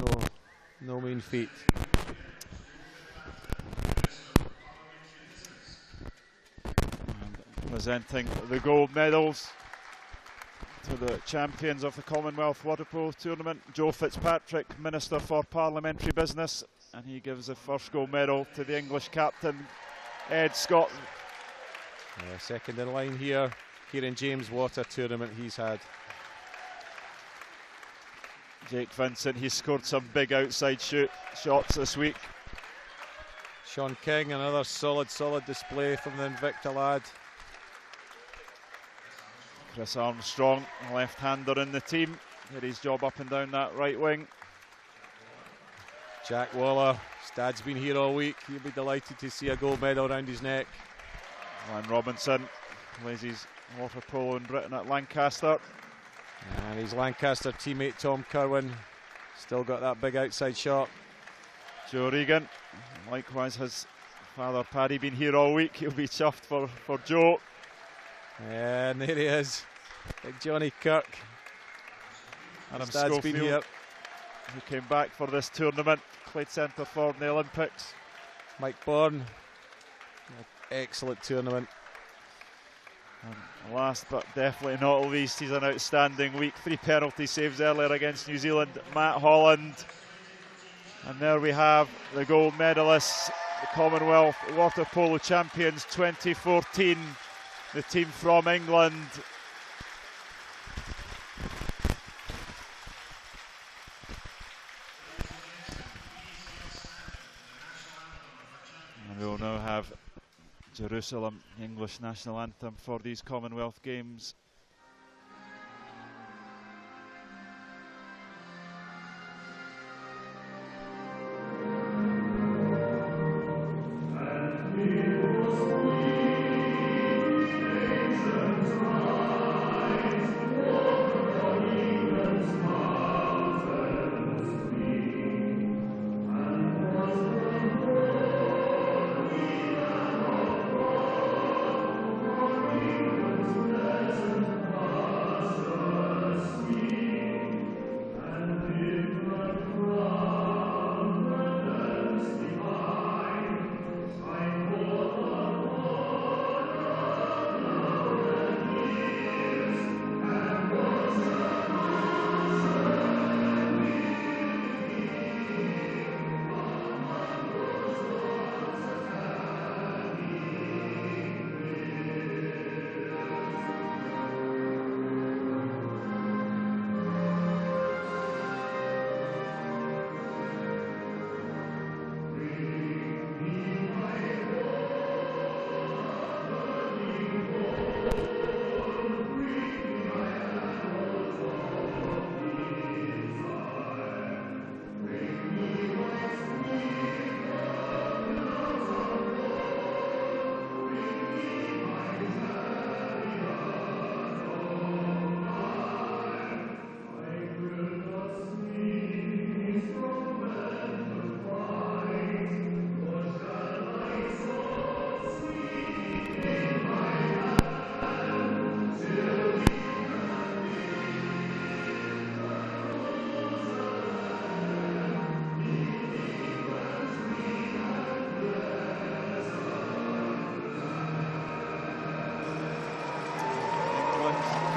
no mean feat. Presenting the gold medals to the champions of the Commonwealth Water Polo Tournament, Joe Fitzpatrick, Minister for Parliamentary Business, and he gives the first gold medal to the English captain, Ed Scott. Second in line here in James Water Tournament he's had. Jake Vincent, he scored some big outside shots this week. Sean King, another solid display from the Invicta lad. Chris Armstrong, left-hander in the team, did his job up and down that right wing. Jack Waller, his dad's been here all week, he'll be delighted to see a gold medal around his neck. Ryan Robinson plays his water polo in Britain at Lancaster. And his Lancaster teammate Tom Kerwin, still got that big outside shot. Joe Regan, likewise his father Paddy been here all week, he'll be chuffed for Joe. And there he is, big Johnny Kirk. Adam His dad's been here. Who came back for this tournament, played centre forward in the Olympics. Mike Bourne, excellent tournament. And last but definitely not least, he's an outstanding week. 3 penalty saves earlier against New Zealand, Matt Holland. And there we have the gold medalists, the Commonwealth Water Polo Champions 2014, the team from England. And we'll now have Jerusalem, English national anthem for these Commonwealth Games.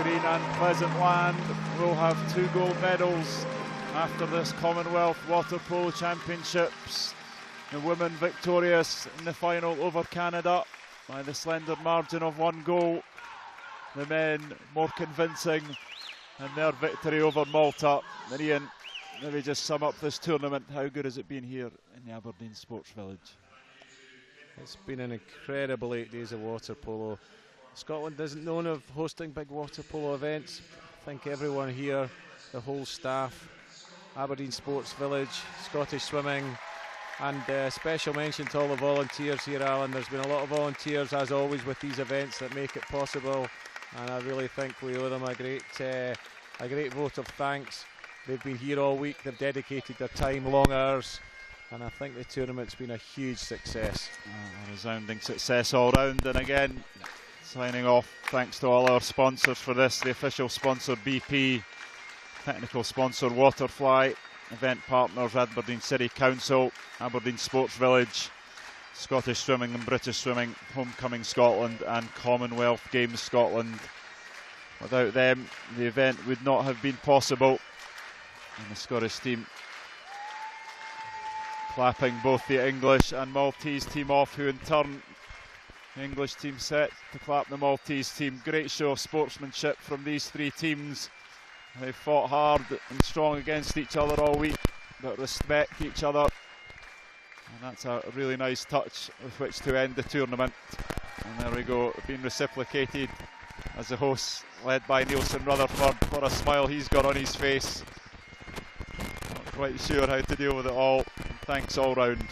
Green and Pleasant Land will have 2 gold medals after this Commonwealth Water Polo Championships. The women victorious in the final over Canada by the slender margin of 1 goal. The men more convincing in their victory over Malta. And Ian, maybe just sum up this tournament. How good has it been here in the Aberdeen Sports Village? It's been an incredible 8 days of water polo. Scotland isn't known of hosting big water polo events. I think everyone here, the whole staff, Aberdeen Sports Village, Scottish Swimming, and special mention to all the volunteers here, Alan. There's been a lot of volunteers, as always, with these events that make it possible, and I really think we owe them a great vote of thanks. They've been here all week, they've dedicated their time, long hours, and I think the tournament's been a huge success. A resounding success all round, and again, signing off, thanks to all our sponsors for this, the official sponsor BP, technical sponsor Waterfly, event partners Aberdeen City Council, Aberdeen Sports Village, Scottish Swimming and British Swimming, Homecoming Scotland and Commonwealth Games Scotland. Without them, the event would not have been possible. And the Scottish team clapping both the English and Maltese team off, who in turn, the English team set to clap the Maltese team. Great show of sportsmanship from these three teams. They fought hard and strong against each other all week, but respect each other. And that's a really nice touch with which to end the tournament. And there we go, being reciprocated as the hosts, led by Nielsen Rutherford. What a smile he's got on his face. Not quite sure how to deal with it all. Thanks all round.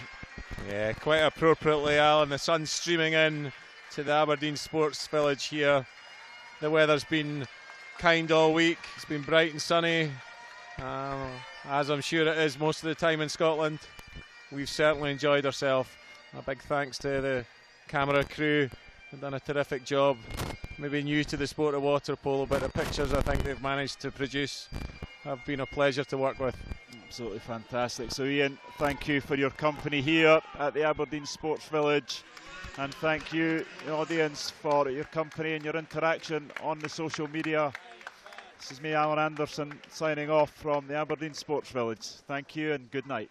Yeah, quite appropriately, Alan. The sun's streaming in to the Aberdeen Sports Village here. The weather's been kind all week. It's been bright and sunny, as I'm sure it is most of the time in Scotland. We've certainly enjoyed ourselves. A big thanks to the camera crew. They've done a terrific job. Maybe new to the sport of water polo, but the pictures I think they've managed to produce have been a pleasure to work with. Absolutely fantastic. So Ian, thank you for your company here at the Aberdeen Sports Village, and thank you, the audience, for your company and your interaction on the social media. This is me, Alan Anderson, signing off from the Aberdeen Sports Village. Thank you and good night.